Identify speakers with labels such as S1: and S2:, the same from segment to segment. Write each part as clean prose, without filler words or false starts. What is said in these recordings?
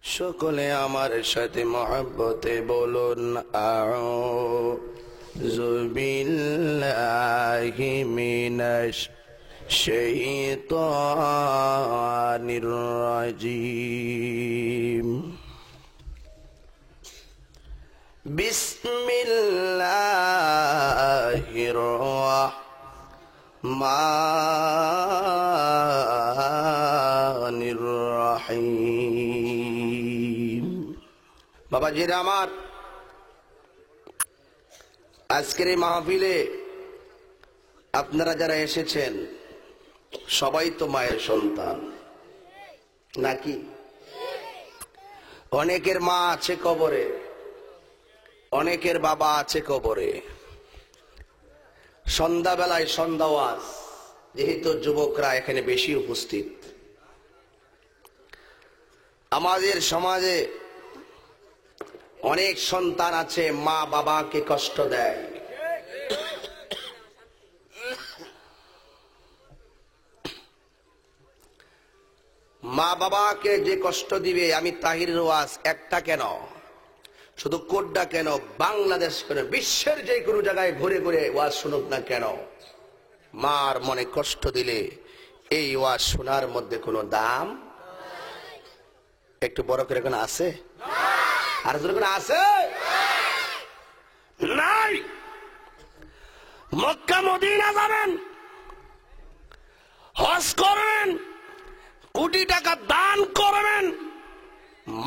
S1: সকলে আমার সাথে মহব্বতে বলুন আউযু বিল্লাহি মিনাশ শাইতানির রাজিম। বিসমিল্লাহির রাহমানির রাহিম। বাবাজিরা আমার, আজকের এই মাহফিলে আপনারা যারা এসেছেন সবাই তো মায়ের সন্তান নাকি? অনেকের মা আছে কবরে, অনেকের বাবা আছে কবরে। সন্ধ্যাবেলায় সন্ধ্যা ওয়াজ, যেহেতু যুবকরা এখানে বেশি উপস্থিত, আমাদের সমাজে অনেক সন্তান আছে মা বাবাকে কষ্ট দেয়। মা বাবাকে যে কষ্ট দিবে, আমি তাহিরের ওয়াজ একটা কেন, শুধু কোড্ডা কেন, বাংলাদেশ কেন, বিশ্বের যে কোনো জায়গায় ঘুরে ঘুরে ওয়াজ শুনুক না কেন, মার মনে কষ্ট দিলে এই ওয়াজ শোনার মধ্যে কোনো দাম একটু বড় করে কোনো আছে? আর কোনো আছে নাই? মক্কা মদিনা যাবেন, হজ করবেন, কোটি টাকা দান করবেন,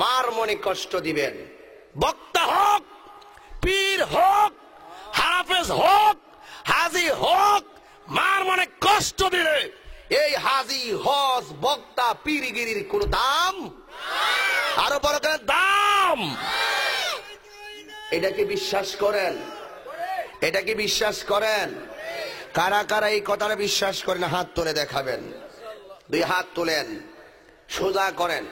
S1: মার মনে কষ্ট দিবেন। বক্তা হোক, পীর হোক, হাফেজ হোক, হাজি হোক, মার মনে কষ্ট দিলে এই হাজি, হজ, বক্তা, পীরগিরির কোন দাম, আরো বড় করে দাম। এটা কি বিশ্বাস করেন? এটা কি বিশ্বাস করেন? কারা কারা এই কথাটা বিশ্বাস করেন? হাত তুলে দেখাবেন। দুই হাত তোলেন, সোজা করেন।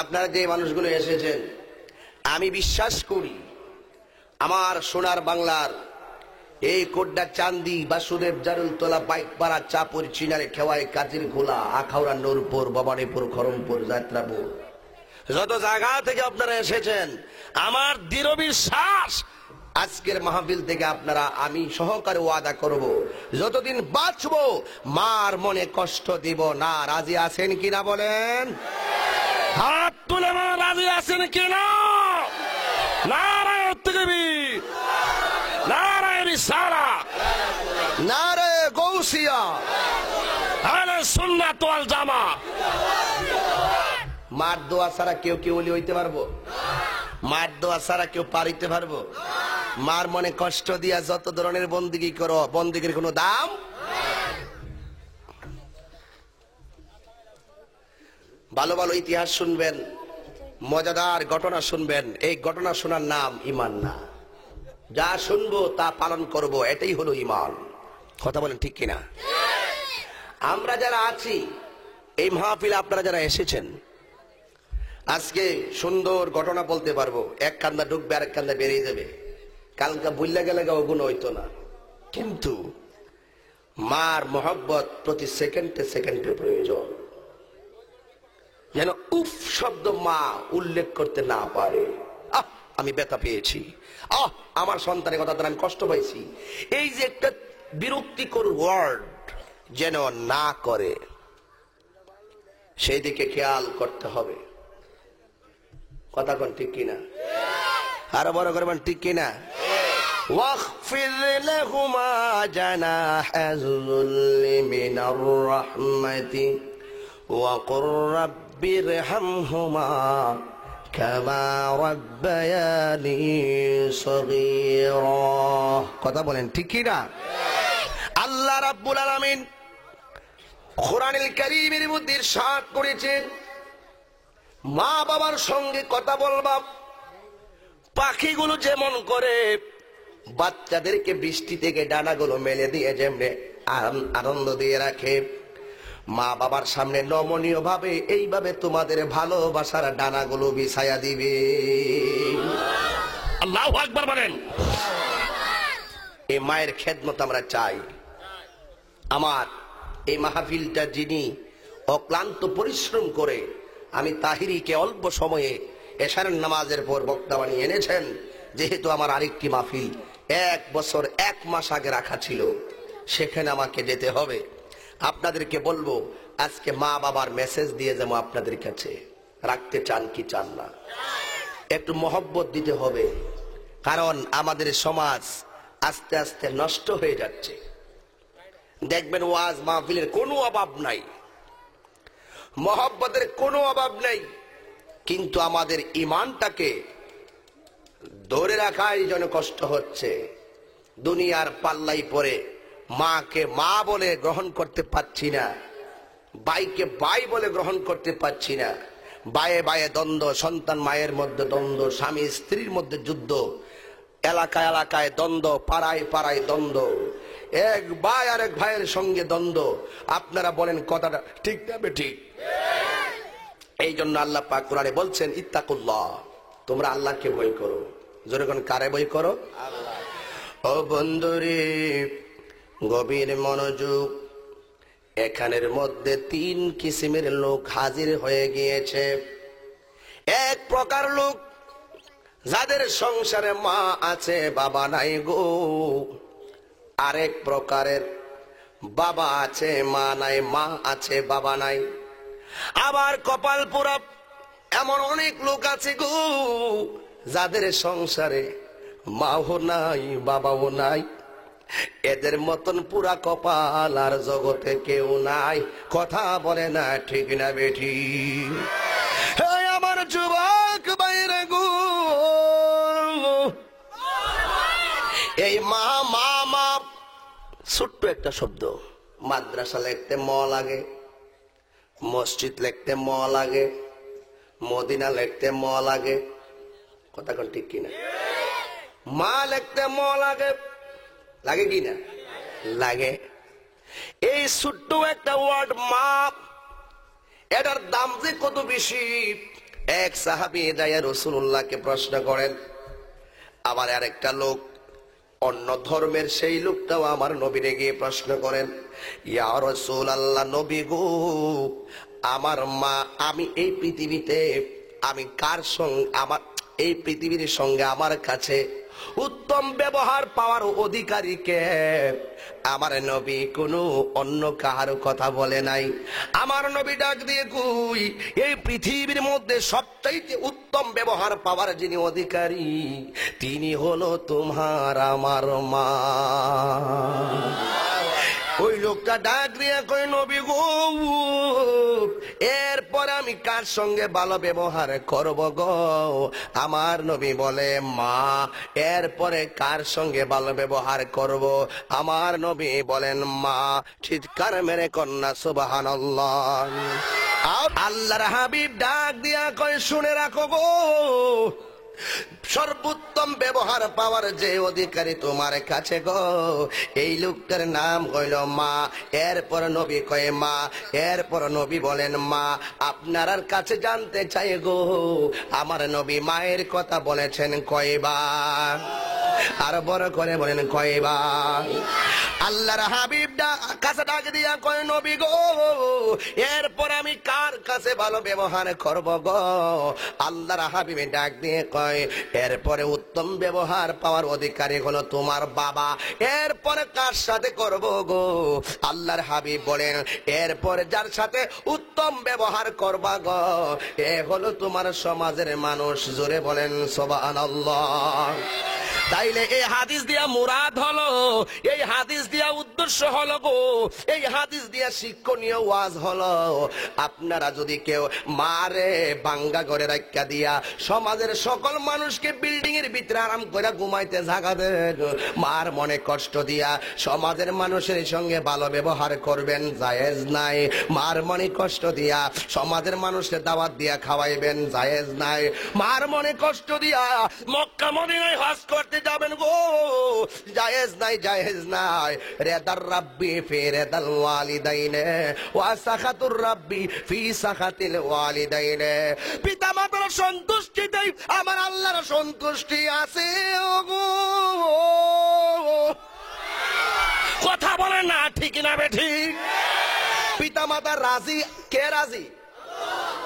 S1: আপনারা যে মানুষগুলো এসেছেন, আমি বিশ্বাস করি আমার সোনার বাংলার এই কোড্ডা, চান্দি, বাসুদেব, জারুলতলা, বাইকপাড়া, চাপুর, চিনারে, খেওয়াই, কাজির ঘোলা, আখাউড়া, নূরপুর, ভবানীপুর, খড়মপুর, যাত্রাপুর, যত জায়গা থেকে আপনারা এসেছেন, আমার দৃঢ় বিশ্বাস আজকের মাহফিল থেকে আপনারা, আমি সহকারে ওয়াদা করব, যতদিন বাঁচবো মার মনে কষ্ট দিব না। রাজি আছেন কিনা বলেন? হাত তুলে মা রাজি আছেন কিনা? নারায়ে তাকবীর, নারায়ে রিসালাত, নারায়ে গাউসিয়া, আহলে সুন্নাত ওয়াল জামাত। মার দোয়া ছাড়া কেউ কেউ ওলি হইতে পারবো? মার দোয়া ছাড়া কেউ পারিতে পারবো? মার মনে কষ্ট দিয়া যত ধরনের বন্দিগি করো, বন্দিগির কোনো দাম। ভালো ভালো ইতিহাস শুনবেন, মজাদার ঘটনা শুনবেন। এই ঘটনা শোনার নাম ঈমান না। যা শুনবো তা পালন করব, এটাই হলো ঈমান। কথা বলেন ঠিক কিনা? আমরা যারা আছি এই মাহফিলে, আপনারা যারা এসেছেন, আজকে সুন্দর ঘটনা বলতে পারবো। এক কান্দা ঢুকবে, আরেক কান্দা বেরিয়ে যাবে। কালকা বুল্লা গেলে ওগুলো হইতো না। কিন্তু মার মহব্বত প্রতি সেকেন্ডে সেকেন্ডে প্রয়োজন। যেন উফ শব্দ মা উল্লেখ করতে না পারে। আমি ব্যথা পেয়েছি, আমার সন্তানের কথা দ্বারা আমি কষ্ট পাইছি, এই যে একটা বিরক্তিকর ওয়ার্ড যেন না করে, সেই দিকে খেয়াল করতে হবে। কথা কোন ঠিক কিনা? আরো বড় করবেন ঠিক কিনা? ওয়াগফির লাহুমা জানাহায-যুল্লি মিনার রাহমাতি ওয়া কুর রাব্বিরহামহুমা কামা রাব্বায়ানি সগীরা। কথা বলেন ঠিক কিনা? আল্লাহ রাব্বুল আলামিন কোরআনুল কারীমের মধ্যে ইরশাদ করেছেন, মা বাবার সঙ্গে কথা বলবা। পাখিগুলো যেমন করে বাচ্চাদেরকে বৃষ্টি থেকে ডানাগুলো মেলে দিয়ে যেমনে আনন্দ দিয়ে রাখে, মা বাবার সামনে নমনীয় ভাবে এইভাবে তোমাদের ভালোবাসার ডানাগুলো বিছায়া দিবে। আল্লাহু আকবার বলেন। এই মায়ের খেদমত আমরা চাই। আমার এই মাহফিলটা যিনি অক্লান্ত পরিশ্রম করে আমি তাহিরিকে অল্প সময়ে এশারের নামাজের পর বক্তা বানিয়ে এনেছেন, যেহেতু আমার আরেকটি মাহফিল 1 বছর 1 মাস আগে রাখা ছিল, সেখানে আমাকে যেতে হবে। আপনাদেরকে বলবো, আজকে মা বাবার মেসেজ দিয়ে যাবো আপনাদের কাছে। রাখতে চান কি চান না? একটু মহব্বত দিতে হবে, কারণ আমাদের সমাজ আস্তে আস্তে নষ্ট হয়ে যাচ্ছে। দেখবেন ওয়াজ মাহফিলের কোনো অভাব নাই, মহব্বতের কোনো অভাব নাই, কিন্তু আমাদের ইমানটাকে ধরে রাখাই যেন কষ্ট হচ্ছে। দুনিয়ার পাল্লাই পরে মাকে মা বলে গ্রহণ করতে পারছি না, ভাইকে ভাই বলে গ্রহণ করতে পারছি না। বায়ে বায়ে দ্বন্দ্ব, সন্তান মায়ের মধ্যে দ্বন্দ্ব, স্বামী স্ত্রীর মধ্যে যুদ্ধ, এলাকায় এলাকায় দ্বন্দ্ব, পাড়ায় পাড়ায় দ্বন্দ্ব, এক ভাই আর এক ভাইয়ের সঙ্গে দ্বন্দ্ব। আপনারা বলেন কথাটা ঠিক না বেঠিক? এই জন্য আল্লাহ পাক কোরআনে বলছেন, ইত্তাকুল্লাহ, তোমরা আল্লাহকে ভয় করো। জোরে কোন কারে ভয় করো? আল্লাহ। ও বন্ধুরে, গভীর মনোযোগ। এখানের মধ্যে 3 কিসিমের লোক হাজির হয়ে গিয়েছে। এক প্রকার লোক, যাদের সংসারে মা আছে বাবা নাই গো। আরেক প্রকারের, বাবা আছে মা নাই, মা আছে বাবা নাই। আবার কপাল পোড়া এমন অনেক লোক আছে গো, যাদের সংসারে মাও নাই বাবাও নাই। এদের মতন পুরা কপাল আর জগতে কেউ নাই। কথা বলে না ঠিক না বেঠি? আমার যুবক বাইরে গো, এই মা মা মা ছোট্ট একটা শব্দ। মাদ্রাসা লিখতে ম লাগে, মসজিদ লিখতে ম লাগে, মদিনা লিখতে ম লাগে। কথা কোন ঠিক কিনা? মা লিখতে ম লাগে, লাগে কিনা? লাগে। এই ছোট্ট একটা ওয়ার্ড মা, এটার দাম যে কত বেশি। এক সাহাবী যাইয়া রাসূলুল্লাহকে প্রশ্ন করেন। আবার আরেকটা লোক, অন্য ধর্মের সেই লোকটাও আমার নবীরে গিয়ে প্রশ্ন করেন, ইয়া রাসূলুল্লাহ, নবী গো, আমার মা, আমি এই পৃথিবীতে আমি কার সঙ্গে, আমার এই পৃথিবীর সঙ্গে আমার কাছে উত্তম ব্যবহার পাওয়ার অধিকারী কে? আমার নবী কোনো অন্য কাহার কথা বলে নাই। আমার নবী ডাক দিয়ে কই, এই পৃথিবীর মধ্যে সবচাইতে উত্তম ব্যবহার পাওয়ার যিনি অধিকারী, তিনি হলো তোমার আমার মা। ওই লোকটা ডাক দিয়ে কই, নবী গো, এরপর আমি কার সঙ্গে ভালো ব্যবহার করব গো? আমার নবী বলে মা। এরপরে কার সঙ্গে ভালো ব্যবহার করব? আমার নবী বলেন মা। চিৎকার মেরে কন্যা সুবহানাল্লাহ। আল্লাহর হাবিব ডাক দিয়া কয়, শুনে রাখো গো, সর্বোত্তম ব্যবহার পাওয়ার যে অধিকারী তোমার কাছে গো, এই লোকটার নাম হইল মা। এরপর নবী কয়ে মা। এরপর নবী বলেন মা। আপনার কাছে জানতে চাই গো, আমার নবী মায়ের কথা বলেছেন কয়বার? আর বড় করে বলেন কয়বার? আল্লাহর হাবিব কাছে ডাক দিয়া কয়, নবী গো, এরপর আমি কার কাছে ভালো ব্যবহার করব গো? আল্লাহর হাবিব ডাক দিয়ে কয়, এরপরে উত্তম ব্যবহার পাওয়ার অধিকারী হলো তোমার বাবা। এরপরে কার সাথে করব গো? আল্লাহর হাবিব বলেন, এরপরে যার সাথে উত্তম ব্যবহার করবা গো, এ হলো তোমার সমাজের মানুষ। জোরে বলেন সুবহানাল্লাহ। তাইলে এই হাদিস দিয়া মুরাদ হলো, এই হাদিস দিয়া উদ্দেশ্য হলো গো, এই হাদিস দিয়া শিক্ষণীয় ওয়াজ হলো, আপনারা যদি কেউ মারে বাঙ্গা করে রাখা দিয়া সমাজের সকল মানুষকে বিল্ডিং এর ভিতরে আরাম করে ঘুমাইতে জাগাবেন, মার মনে কষ্ট দিয়া সমাজের মানুষের সঙ্গে ভালো ব্যবহার করবেন, জায়েজ নাই। মার মনে কষ্ট দিয়া সমাজের মানুষের দাওয়াত দিয়া খাওয়াইবেন, জায়েজ নাই। মার মনে কষ্ট দিয়া মক্কা মদিনায় হজ করতে যাবেন গো, জায়েজ নাই, জায়েজ নাই। রেদার রাব্বি ফি রেদাল ওয়ালিদাইনে ওয়া সাখাতুর রাব্বি ফি সাখাতিল ওয়ালিদাইনে। পিতা মাতার সন্তুষ্টিতেই আমার আল্লাহর সন্তুষ্টি আছে গো। কথা বলেন না ঠিক না বেঠিক? পিতা মাতা রাজি, কে রাজি?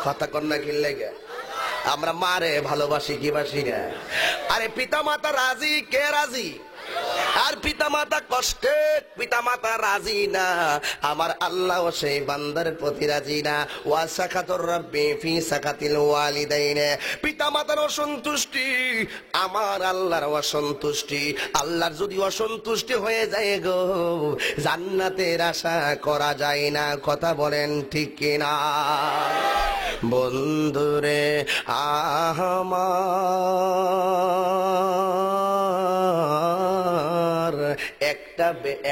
S1: কথা কন্যা কিনলে গে আমরা মারে ভালোবাসি কি বাসি না? আরে পিতা মাতা রাজি, কে রাজি? আর পিতা মাতা কষ্টে, পিতা মাতা রাজি না, আমার আল্লাহ সেই বান্দার প্রতি রাজি না। ওয়া সাকাতুর রাব্বি ফি সাকাতিল ওয়ালিদাইন, পিতা মাতার অসন্তুষ্টি আমার আল্লাহর অসন্তুষ্টি। আল্লাহর যদি অসন্তুষ্টি হয়ে যায় গো, জান্নাতের আশা করা যায় না। কথা বলেন ঠিক কিনা? বন্ধুরে আমার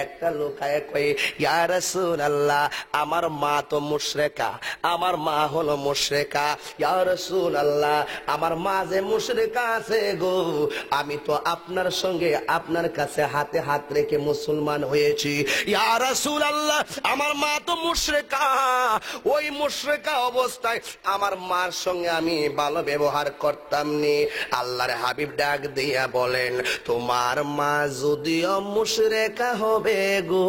S1: একটা লোকায় কয়ে, ইয়া রাসূলুল্লাহ আমার মা তো মুশরিকা, আমার মা হলো মুশরিকা। ইয়া রাসূলুল্লাহ আমার মা যে মুশরিকা আছে গো, আমি তো আপনার সঙ্গে আপনার কাছে হাতে হাত রেখে মুসলমান হয়েছি। ইয়া রাসূলুল্লাহ আমার মা তো মুশরিকা, ওই মুশরিকা অবস্থায় আমার মার সঙ্গে আমি ভালো ব্যবহার করতাম নি। আল্লাহর হাবিব ডাক দিয়া বলেন, তোমার মা যদিও মুশরিকা হবে গো,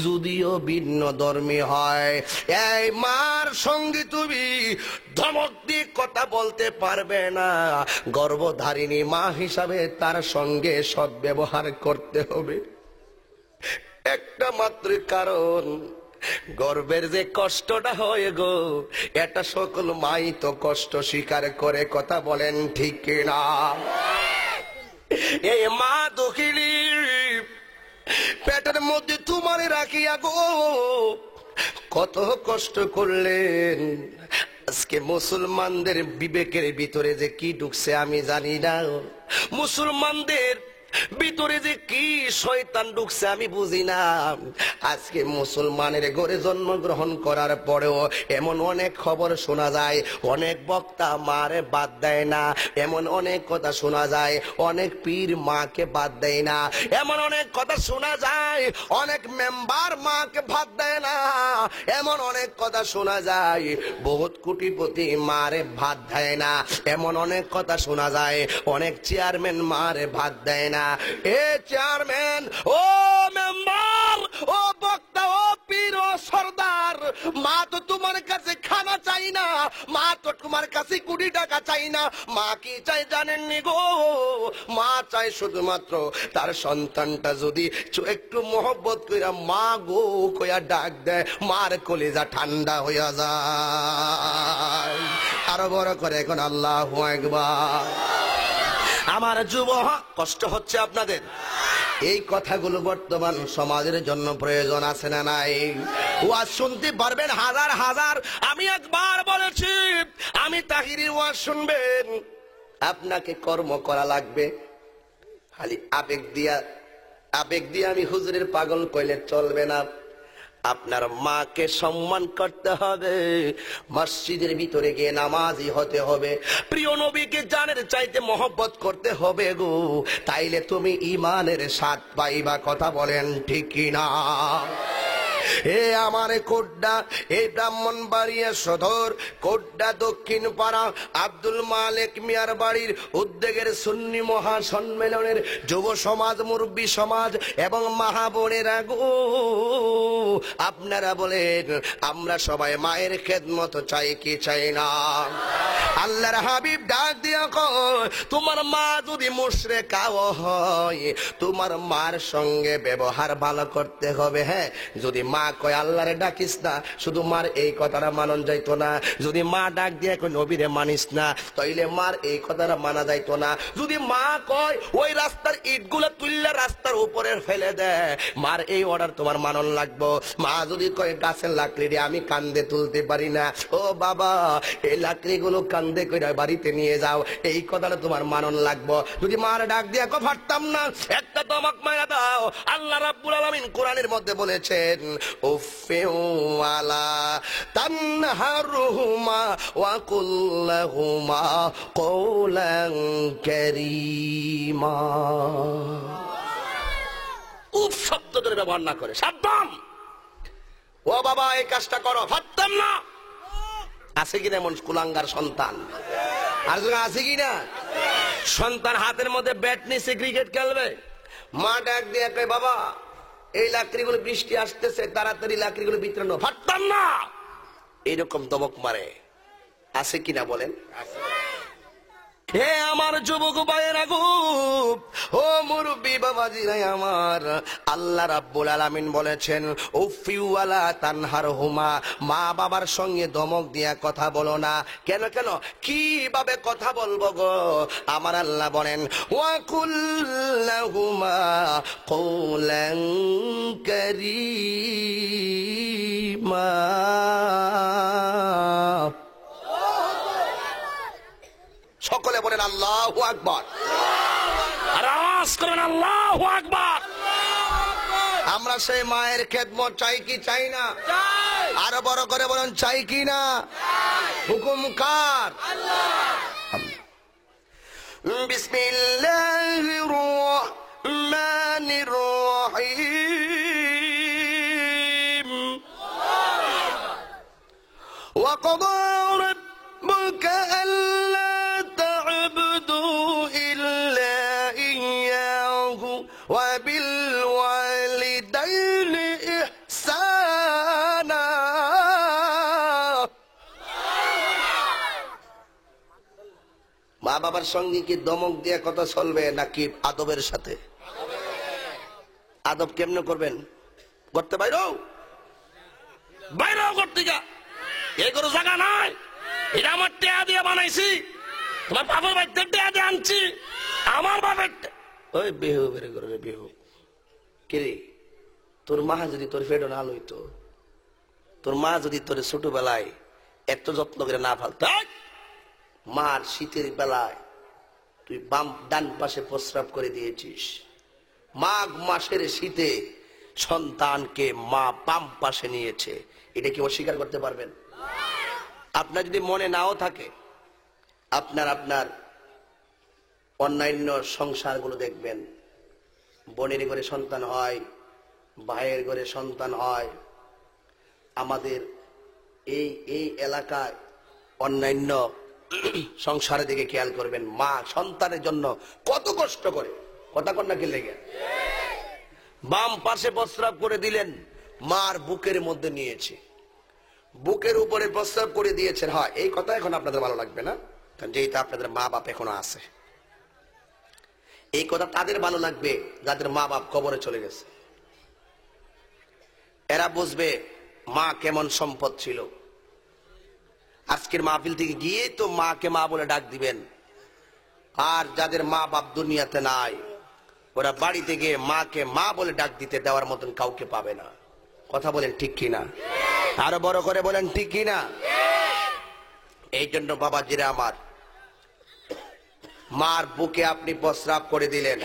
S1: যদিও ভিন্ন ধর্মী হয়, এই মার সঙ্গে তুমি ধমক দিয়ে কথা বলতে পারবে না। গর্ভধারিণী মা হিসাবে তার সঙ্গে সদ্ব্যবহার করতে হবে। একটা মাত্র কারণ, গর্বের যে কষ্টটা হয় গো, এটা সকল মাই তো কষ্ট স্বীকার করে। কথা বলেন ঠিক কিনা? এই মা দখিলি পেটের মধ্যে তোমারে রাখিয়া গো কত কষ্ট করলেন। আজকে মুসলমানদের বিবেকের ভিতরে যে কি ঢুকছে আমি জানি না, মুসলমানদের ভিতরে যে কি শয়তান ঢুকছে আমি বুঝি না। আজকে মুসলমানের ঘরে জন্মগ্রহণ করার পরেও এমন অনেক খবর শোনা যায়, অনেক বক্তা মারে বাদ দেয় না, এমন অনেক কথা শোনা যায়, অনেক পীর মাকে বাদ দেয় না, এমন অনেক কথা শোনা যায়, অনেক মেম্বার মাকে বাদ দেয় না, এমন অনেক কথা শোনা যায়, বহুত কোটিপতি মারে ভাত দেয় না, এমন অনেক কথা শোনা যায়, অনেক চেয়ারম্যান মারে ভাত দেয় না। এ চেয়ারম্যান, ও মেম্বার, ও বক্তা, ও পীর, ও সর্দার, মা তো তোমার কাছে খানা চাই না, মা তো তোমার কাছে কোটি টাকা চাই না। মা কি চাই জানেননি গো? মা চাই শুধুমাত্র তার সন্তানটা যদি একটু মহব্বত কইরা মা গো কইয়া ডাক দেয়, মার কলিজা ঠান্ডা হইয়া যায়। আরো বড় করে এখন আল্লাহু আকবার। আমার যুবক, কষ্ট হচ্ছে আপনাদের? এই কথাগুলো বর্তমান সমাজের জন্য প্রয়োজন আছে না নাই? ওয়াজ শুনতে পারবেন হাজার হাজার। আমি একবার বলেছি, আমি তাহিরির ওয়াজ শুনবেন, আপনাকে কর্ম করা লাগবে। খালি আবেগ দিয়া আমি হুজুরের পাগল কইলে চলবে না। আপনার মাকে সম্মান করতে হবে, মসজিদের ভিতরে গিয়ে নামাজি হতে হবে, প্রিয় নবীকে জানের চাইতে মহব্বত করতে হবে গো, তাইলে তুমি ইমানের স্বাদ পাইবা। কথা বলেন ঠিক কিনা? এ আমার কোড্ডা, এই ব্রাহ্মণবাড়িয়া সদর কোড্ডা দক্ষিণ পাড়া আব্দুল মালিক মিয়ার বাড়ির উদ্যোগের সুন্নি মহাসম্মেলনের যুব সমাজ, মুরব্বী সমাজ এবং মাহাবোনেরা গো, আপনারা বলেন আমরা সবাই মায়ের খেদমত চাই কি চাই না? আল্লাহর হাবিব ডাক দিয়া কয়, তোমার মা যদি মুশরিকাও হয়, তোমার মার সঙ্গে ব্যবহার ভালো করতে হবে। হ্যাঁ, যদি মা কয় আল্লাহরে ডাকিস না, শুধু মার এই কথাটা মানন যাইতো না। যদি মা ডাক দিয়ে কয় নবীরে মানিস না, তাইলে মার এই কথাটা মানা যাইতো না। যদি মা কয় ওই রাস্তার ইটগুলা তুললে রাস্তার উপরে ফেলে দেয়, মার এই অর্ডার তোমার মানন লাগবো। মা যদি কয় গাছের লাকড়ি আমি কান্দে তুলতে পারি না, ও বাবা এই লাকড়িগুলো কান্দে কইরা বাড়িতে নিয়ে যাও, এই কথাটা তোমার মানন লাগবো। যদি মার ডাক দিয়া কয় পারতাম না, একটা দমক মারা দাও। আল্লাহ রাব্বুল আলামিন কোরআনের মধ্যে বলেছেন, উফে ওয়ালা তানহারহুমা ওয়া কুল লাহুমা কওলান কারীমা। উফ শব্দ ধরে ব্যবহার না করে সাবধান। ও বাবা এই কাজটা করো, পারতাম না। আছে কিনা এমন কুলাঙ্গার সন্তান? আর আছে কিনা? সন্তান হাতের মধ্যে ব্যাট নিয়ে ক্রিকেট খেলবে, মা ডাক দিয়ে কয় বাবা এই লাকড়িগুলো বৃষ্টি আসতেছে, তাড়াতাড়ি লাকড়িগুলো বিতরণ। পারতাম না। এরকম দমক মারে, আছে কিনা বলেন? হে আমার যুবক ভাইয়েরা গো, ও মুরব্বী বাবাজিরাই আমার, আল্লাহ রাব্বুল আলামিন বলেছেন উফি ওয়ালা তানহারহুমা, মা বাবার সঙ্গে ধমক দিয়া কথা বলো না। কেন কেন কিভাবে কথা বলবো গো? আমার আল্লাহ বলেন ওয়া কুল্লাহুমা কওলান কারীমা। সকলে বলেন আল্লাহু আকবার, আওয়াজ করেন আল্লাহু আকবার। আমরা সেই মায়ের খেদমত চাই কি চাই না? আরো বড় করে বলেন চাই কি না? হুকুম কার? বিসমিল্লাহির রহমানির রহিম। ওয়া ক্বাদা রাব্বুকা আল্লা تعبدوا إلا إياه وبالوالدين إحسانا। মা বাবার সঙ্গে কি দমক দিয়ে কথা চলবে নাকি আদবের সাথে? আদব কেমনে করবেন? করতে বাইরেও করতে যা, এই কোনো জায়গা নাই, এটা আমার টেয়া দিয়ে বানাইছি, তোমার বাবার বাড়িতে টেয়া দিয়ে আনছি, আমার বাবার। ওই বেহু বেড়ে করে বেহু কে, তোর মা যদি তোর ফেডো না লইতো, তোর মা যদি তোর ছোটবেলায় এত যত্ন করে না ফালতো, মার শীতের বেলায় তুই বাম ডান পাশে প্রস্রাব করে দিয়েছিস, মাঘ মাসের শীতে সন্তানকে মা বাম পাশে নিয়েছে, এটা কি অস্বীকার করতে পারবেন? আপনার যদি মনে নাও থাকে, আপনার অন্যান্য সংসারগুলো দেখবেন, বোনের ঘরে সন্তান হয়, ভাইয়ের ঘরে সন্তান হয়। আমাদের এই এলাকায় অন্যান্য সংসারের দিকে খেয়াল করবেন, মা সন্তানের জন্য কত কষ্ট করে, কথা কন্যা কে লেগে বাম পাশে প্রস্রাব করে দিলেন, মার বুকের মধ্যে নিয়েছে, বুকের উপরে প্রস্রাব করে দিয়েছেন। হয় এই কথা এখন আপনাদের ভালো লাগবে না, কারণ যেহেতু আপনাদের মা বাপ এখনো আছে। এই কথা তাদের ভালো লাগবে যাদের মা বাপ কবরে চলে গেছে, এরা বুঝবে মা কেমন সম্পদ ছিল। আজকের মাহফিল থেকে গিয়ে তো মাকে মা বলে ডাক দিবেন, আর যাদের মা বাপ দুনিয়াতে নাই, ওরা বাড়ি থেকে মাকে মা বলে ডাক দিতে দেওয়ার মতন কাউকে পাবে না। কথা বলেন ঠিক কিনা? আরো বড় করে বলেন ঠিক কিনা? এই জন্য বাবাজিরা আমার, মার বুকে আপনি প্রস্রাব করে দিলেন,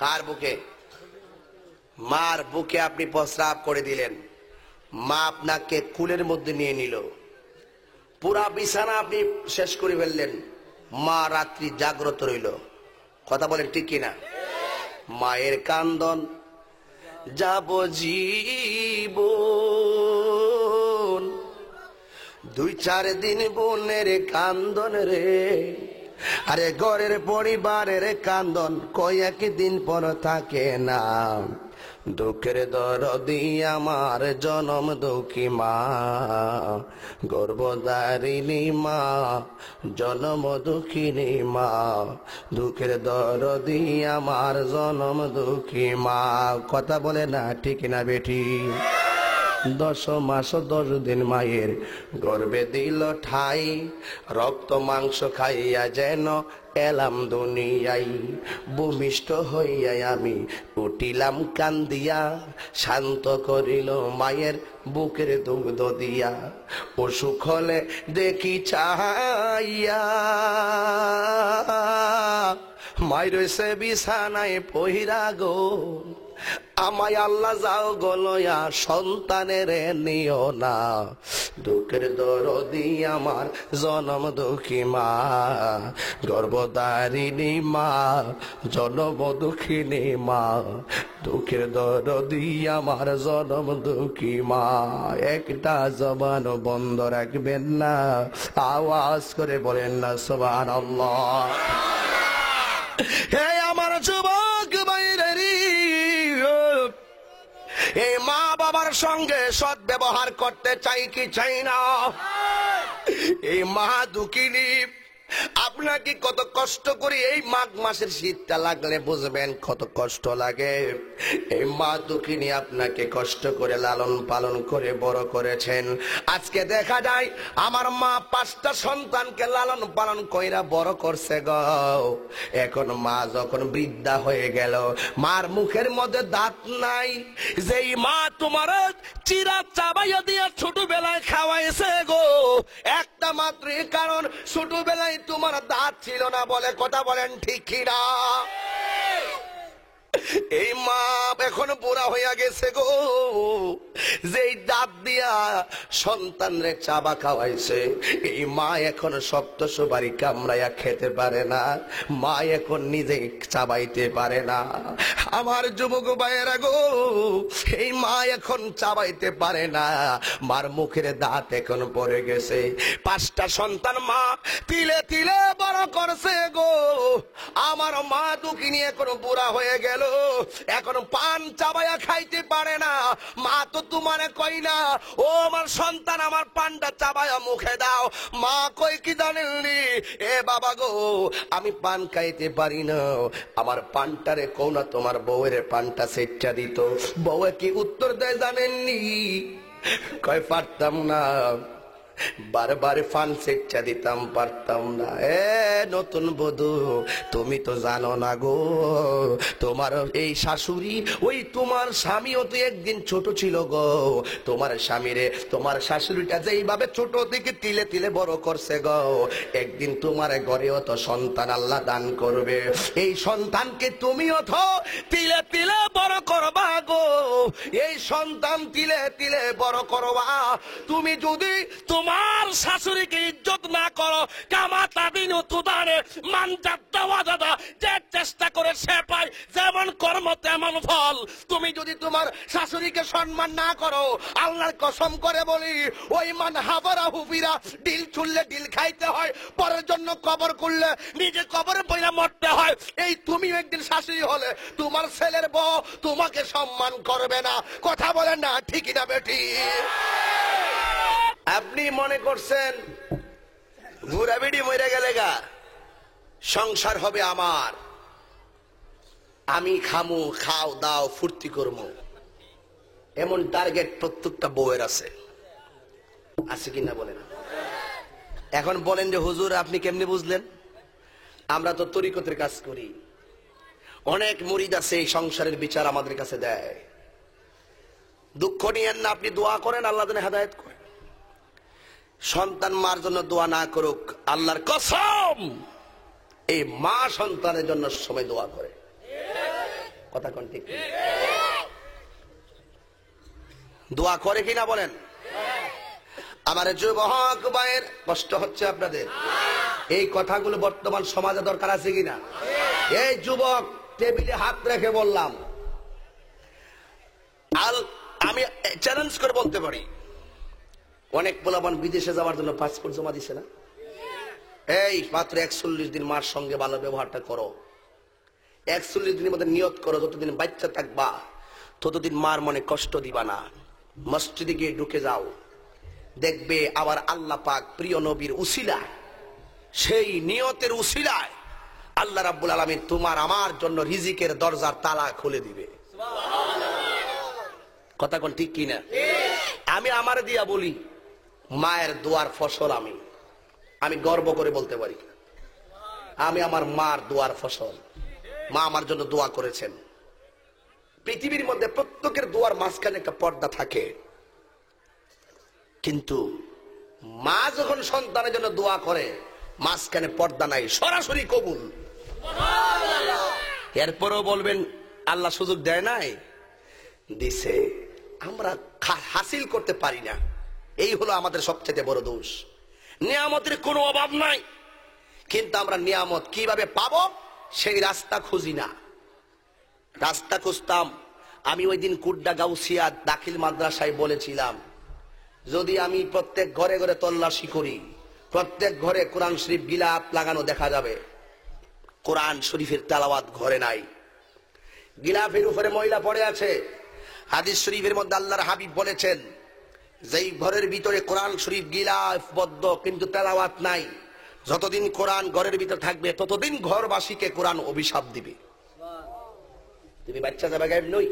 S1: কার বুকে? মার বুকে আপনি প্রস্রাব করে দিলেন, মা আপনাকে কুলের মধ্যে নিয়ে নিল, পুরা বিছানা আপনি শেষ করে ফেললেন, মা রাত্রি জাগ্রত রইল। কথা বলেন ঠিক কিনা? মায়ের কান্দন যাব জীবন, 2-4 দিন বোনের কান্দন রে, আরে ঘরের পরিবারের কান্দন কয়েকদিন পর থাকে না। দুঃখের দরদি আমার জনম দুঃখী মা, গর্ভধারিণী মা, জনম দুঃখিনী মা, দুঃখের দরদি আমার জনম দুঃখী মা। কথা বলে না ঠিক না বেটি? 10 মাস 10 দিন মায়ের গর্ভে দিল ঠাই, রক্ত মাংস খাইয়া যেন এলাম দুনিয়াই, ভূমিষ্ঠ হইয়া আমি উঠিলাম কান্দিয়া, শান্ত করিল মায়ের বুকের দুগ্ধ দিয়া, অসুখ হলে দেখি চাইয়া, মায়ের রয়েছে বিছানায় পহিরা গো, আমায় আল্লাহ যাও গলয়া সন্তানের নিও না। দুঃখের দরদি আমার জনম দুঃখী মা, গর্ভধারিণী মা, জনম দুঃখিনী মা, দুঃখের দরদি আমার জনম দুঃখী মা। একটা জবান বন্ধ রাখবেন না, আওয়াজ করে বলেন না সুবহানাল্লাহ। হে আমার যুবক ভাইরা, এই মা বাবার সঙ্গে সৎ ব্যবহার করতে চাই কি চাই না? এই মা দুঃখিনী, আপনাকে কত কষ্ট করে এই মাঘ মাসের শীতটা লাগলে বুঝবেন কত কষ্ট লাগে। এই মা দুঃখিনী আপনাকে কষ্ট করে লালন পালন করে বড় করেছেন। আজকে দেখা যায় আমার মা 5টা সন্তানকে লালন পালন কইরা বড় করছে গো। এখন মা যখন বৃদ্ধা হয়ে গেল, মার মুখের মধ্যে দাঁত নাই। যেই মা তোমার চিরা চাবাইয়া দিয়া ছোটবেলায় খাওয়াইছে গো, একটা মাত্র কারণ ছোটবেলায় তোমার দাঁত ছিল না বলে, কথা বলেন ঠিক কিনা? এই মা এখন বুড়া হইয়া গেছে গো, যেই দাঁত দিয়া সন্তানরে চাবা খাওয়াইছে, এই মা এখন শক্ত সুপারি কামড়াইয়া খেতে পারে না। মা এখন নিজে চাবাইতে পারে না। আমার যুবক ভাইয়েরা গো, এই মা এখন চাবাইতে পারে না। মার মুখের দাঁত এখন পড়ে গেছে। 5টা সন্তান মা তিলে তিলে বড় করছে গো। আমার মা দুঃখিনী এখন বুড়া হয়ে গেল, এখন পান চাবাইয়া খাইতে পারে না। মা তো তোমারে কই না, ও আমার সন্তান আমার পানটা চাবাইয়া মুখে দাও। মা কই কি জানেননি, এ বাবা গো, আমি পান খাইতে পারি না, আমার পানটারে কও না তোমার বউয়ের পানটা সেচ্চা দিত। বউয়ে কি উত্তর দেয় জানেননি? কই পারতাম না, বারবার ফান সেচ্চা দিতাম, পারতাম না। নতুন বধূ, তুমি তো জানো না গো, তোমার এই শাশুড়ি, ওই তোমার স্বামীও তো একদিন ছোট ছিল গো। তোমার স্বামীরে তোমার শাশুড়িটা যেইভাবে ছোট থেকে তিলে তিলে বড় করছে গো, একদিন তোমার ঘরেও তো সন্তান আল্লাহ দান করবে। এই সন্তানকে তুমিও তো তিলে তিলে বড় করবা গো। এই সন্তান তিলে তিলে বড় করবা। তুমি যদি তোমার শাশুড়িকে ইজ্জত না করো, কামাতা দিন তুদারে মানজাত দেওয়া দাদা, যে চেষ্টা করে সে পায়, যেমন কর্ম তেমন ফল। তুমি যদি তোমার শাশুড়িকে সম্মান না করো, আল্লাহর কসম করে বলি, ওই মান হাবারা হুফিরা, ডিল ছুললে ডিল খাইতে হয়, পরের জন্য কবর করলে নিজে কবরে পয়লা মরতে হয়। এই তুমি একদিন শাশুড়ি হলে তোমার ছেলের বউ তোমাকে সম্মান করবে না। কথা বলেন না ঠিকই না বেটি? আপনি মনে করছেন বুড়া বেড়ি মরে গেলে গা সংসার হবে আমার, আমি খামু, খাও দাও, ফুর্তি করবো, এমন টার্গেট প্রত্যেকটা বউয়ের আছে। আছে কিনা বলেন? এখন বলেন যে হুজুর আপনি কেমনে বুঝলেন? আমরা তো তরিকতের কাজ করি, অনেক মুরিদ আছে এই সংসারের বিচার আমাদের কাছে দেয়। দুঃখ নিয়েন না, আপনি দোয়া করেন, আল্লাহ যেন হেদায়েত করেন। সন্তান মার জন্য দোয়া না করুক, আল্লাহর কসম এই মা সন্তানের জন্য সময় দোয়া করে। কথা কোন ঠিক? দোয়া করে কিনা বলেন? আমার যুবক ভাইয়ের কষ্ট হচ্ছে আপনাদের, এই কথাগুলো বর্তমান সমাজে দরকার আছে কিনা? এই যুবক, টেবিলে হাত রেখে বললাম, আমি চ্যালেঞ্জ করে বলতে পারি, অনেক পোলাপান বিদেশে যাওয়ার জন্য পাসপোর্ট জমা দিছে না? এই মাত্র 41 দিন মার সঙ্গে ভালো ব্যবহারটা করো। 41 দিনের মধ্যে নিয়ত করো, যতদিন বাচ্চা থাকবা ততদিন মার মনে কষ্ট দিবা না। মসজিদে গিয়ে ঢুকে যাও, দেখবে আবার আল্লাহ পাক প্রিয় নবীর উসিলায়, সেই নিয়তের উসিলায় আল্লাহ রাব্বুল আলামিন তোমার আমার জন্য রিজিকের দরজার তালা খুলে দিবে। কথা কোন ঠিক কিনা? আমি আমার দিয়া বলি, মায়ের দোয়ার ফসল আমি গর্ব করে বলতে পারি, আমি আমার মার দোয়ার ফসল। মা আমার জন্য দোয়া করেছেন। পৃথিবীর মধ্যে প্রত্যেকের দোয়ার মাঝখানে একটা পর্দা থাকে, কিন্তু মা যখন সন্তানের জন্য দোয়া করে মাঝখানে পর্দা নাই, সরাসরি কবুল। এরপরও বলবেন আল্লাহ সুযোগ দেয় নাই? দিছে, আমরা হাসিল করতে পারি না। এই হলো আমাদের সবচেয়ে বড় দোষ। নিয়ামতের কোনো অভাব নাই, কিন্তু আমরা নিয়ামত কিভাবে পাবো সেই রাস্তা খুঁজি না। রাস্তা খুঁজতাম। আমি ওই দিন কুড্ডা গাউসিয়া দাখিল মাদ্রাসায় বলেছিলাম, যদি আমি প্রত্যেক ঘরে ঘরে তল্লাশি করি, প্রত্যেক ঘরে কোরআন শরীফ গিলাপ লাগানো দেখা যাবে, কোরআন শরীফের তেলাওয়াত ঘরে নাই। গিলাফের উপরে ময়লা পড়ে আছে, হাদিস শরীফের মধ্যে আল্লাহর হাবিব বলেছেন, যেই ঘরের ভিতরে কোরআন শরীফ গিলাফবদ্ধ কিন্তু তেলাওয়াত নাই, যতদিন কোরআন ঘরের ভিতরে থাকবে ততদিন ঘরবাসীকে কোরআন অভিশাপ দিবে। তুমি বাচ্চা যাবে গায়েব নই,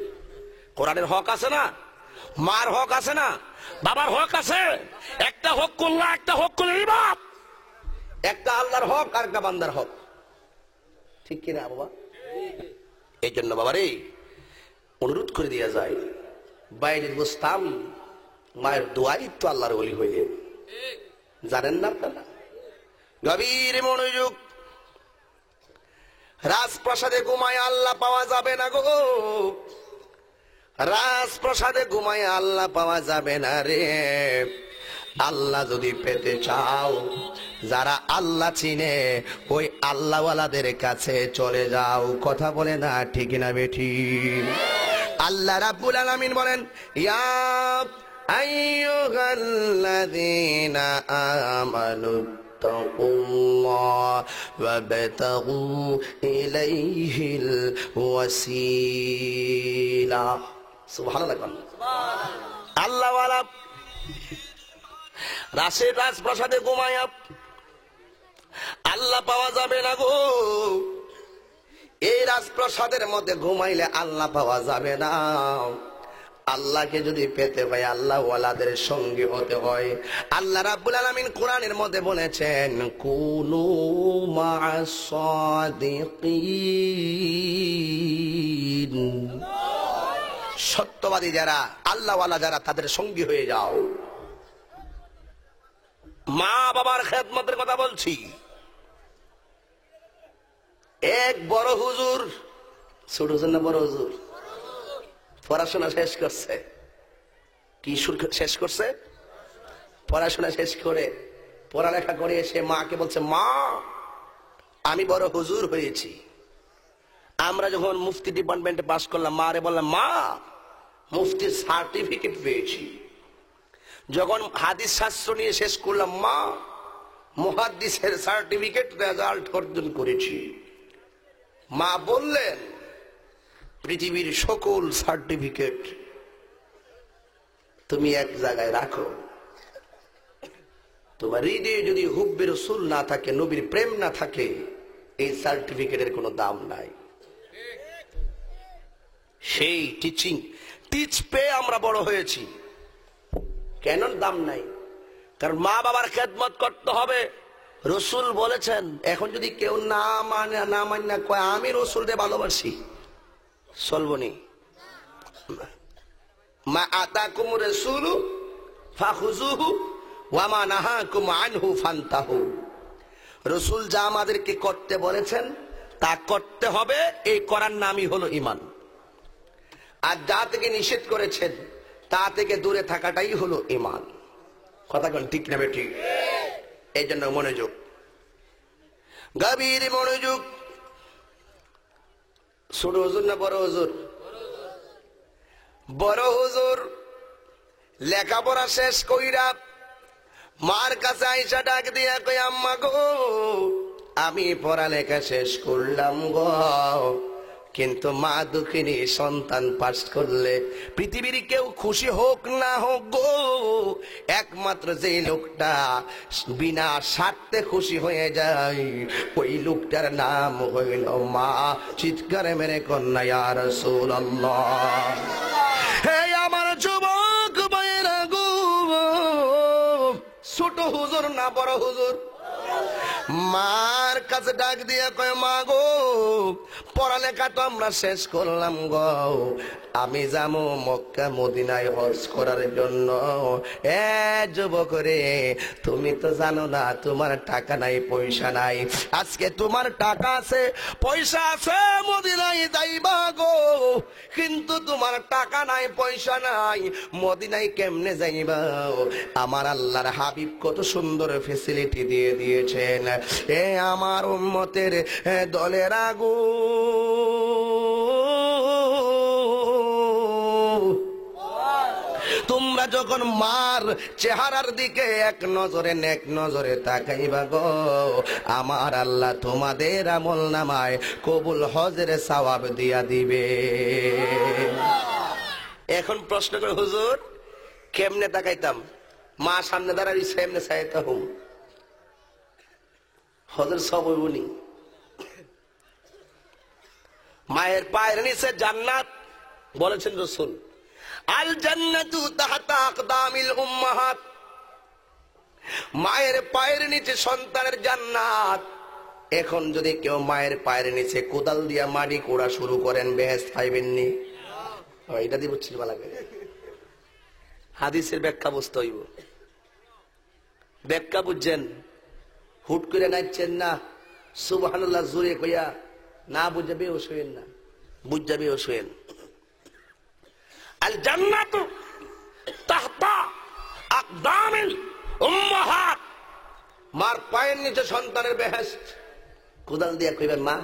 S1: কোরআনের হক আছে না, মার হক আছে না, বাবার হক আছে। একটা হক করলা, একটা হক করলে বাপ, একটা আল্লাহর হক আর একটা বান্দার হক, ঠিক কিনা বাবা? এই জন্য বাবারে অনুরোধ করে দেওয়া যায়, বাইরে বসতাম, মায়ের দোয়াই তো আল্লাহর ওলি হইলে, জানেন না আপনারা? গভীর মনোযোগ। রাজপ্রাসাদে ঘুমায় আল্লাহ পাওয়া যাবে না গো, রাজপ্রাসাদে ঘুমায় আল্লাহ পাওয়া যাবে না রে। আল্লাহ যদি পেতে চাও, যারা আল্লাহ চিনে ওই আল্লাহওয়ালাদের কাছে চলে যাও। কথা বলে না ঠিক না বেঠি? আল্লাহ রাব্বুল আলামিন বলেন, ইয়া আইয়ুহাল্লাযীনা আমানু তাকুল্লাহ ওয়াবতাগু ইলাইহিল ওয়াসিলা। সুবহানাল্লাহ। আল্লাহওয়ালা রাজপ্রাসাদে ঘুমায়া আল্লাহ পাওয়া যাবে না গো। এই রাজপ্রাসাদের মধ্যে ঘুমাইলে আল্লাহ পাওয়া যাবে না। আল্লাহকে যদি পেতে হয় আল্লাহ ওয়ালাদের সঙ্গে হতে হয়। আল্লাহ রাব্বুল আলামিন কোরআনের মধ্যে বলেছেন, কুনু মা'আস সাদিকিন। সত্যবাদী যারা, আল্লাহ ওয়ালা যারা, তাদের সঙ্গী হয়ে যাও। মা বাবার খেদমতের কথা বলছি। এক বড় হুজুর, ছোট হুজুর না বড় হুজুর, পড়াশোনা শেষ করছে। কি শেষ করছে? পড়াশোনা শেষ করে পড়ালেখা করে এসে মাকে বলছে, মা আমি বড় হুজুর হয়েছি। আমরা যখন মুফতি ডিপার্টমেন্টে পাস করলাম, মা রে বললাম, মা মুফতির সার্টিফিকেট পেয়েছি। যখন হাদিস শাস্ত্র নিয়ে শেষ করলাম, মা মুহাদ্দিসের সার্টিফিকেট রেজাল্ট অর্জন করেছি। মা বললেন, পৃথিবীর সকল সার্টিফিকেট তুমি এক জায়গায় রাখো, তোমার হৃদয়ে যদি হুব্বে রাসূল না থাকে, নবীর প্রেম না থাকে, এই সার্টিফিকেটের কোনো দাম নাই। সেই টিচ পেয়ে আমরা বড় হয়েছি। কেন দাম নাই? কারণ মা বাবার খেদমত করতে হবে। রসুল বলেছেন, এখন যদি কেউ না মানে কয় আমি রসুলকে ভালোবাসি, চলবনি। মা আতাকুম রাসূলু ফাখুযুহু ওয়া মা নাহাকুম আনহু ফান্তাহু। রসুল যা আমাদেরকে করতে বলেছেন তা করতে হবে, এই করার নামই হলো ঈমান। আর যা থেকে নিষেধ করেছেন তা থেকে দূরে থাকাটাই হলো ঈমান। কথা কোন ঠিক না ঠিক? এই জন্য মনোযোগ, গভীর মনোযোগ। ছোট হুজুর না বড় হুজুর? বড় হুজুর লেখাপড়া শেষ কইরা মার কাছে আইসা ডাক দিয়া কই, আম্মা গো আমি পড়ালেখা শেষ করলাম গো, কিন্তু মা দুঃখিনী সন্তান পাস করলে পৃথিবীর কেউ খুশি হোক না হোক গো, একমাত্র যে লোকটা বিনা স্বার্থে খুশি হয়ে যায় ওই লোকটার নাম হইল মা। চিৎকারে মেরে কন্যা ইয়া রাসূলুল্লাহ। হে আমার যুবক ভাইরা গো, ছোট হুজুর না বড় হুজুর? মার কাছে ডাক দিয়ে কয়, মা গো পড়ালেখা তো আমরা শেষ করলাম গো, আমি যাবো মক্কা মদিনায় হজ করার জন্য। এ যুবক রে, তুমি তো জানো না তোমার টাকা নাই পয়সা নাই। আজকে তোমার টাকা আছে পয়সা আছে, মদিনায় যাইবা গো, কিন্তু তোমার টাকা নাই পয়সা নাই, মদিনায় কেমনে যাইবা? আমার আল্লাহর হাবিব কত সুন্দর ফেসিলিটি দিয়ে দিয়েছেন। এ আমার উম্মতের দলের আগু, তোমরা যখন মার চেহারার দিকে এক নজরে তাকাইবা গো, আমার আল্লাহ তোমাদের আমল নামায় কবুল হজের সওয়াব দিয়া দিবে। এখন প্রশ্ন করে হুজুর কেমনে তাকাইতাম? মা সামনে দাঁড়াই এমনে চাইতাম, হজর সব উনি মায়ের পায়ের নিচে জান্নাত। বলেছেন রাসূল, আল জান্নাতু তাহতা আকদামিল উম্মাহাত, মায়ের পায়ের নিচে সন্তানের জান্নাত। এখন যদি কেউ মায়ের পায়ের নিচে কোদাল দিয়া মাটি কোড়া শুরু করেন, বেহেশত পাইবেননি। এটা দিয়ে বুঝছিল লাগে, হাদিসের ব্যাখ্যা বুঝতে হইব। ব্যাখ্যা বুঝছেন, হুট করে নাচছেন না, সুবহানাল্লাহ জোরে কইয়া না বুঝাবে ও শোয়েন না, বুঝাবে ও শোয়েন। আল জান্নাতু তাহতা আকদামিল উম্মাহাত, মার পায়ের নিচে সন্তানের বেহেশত। কোদাল দিয়া কইবেন, মা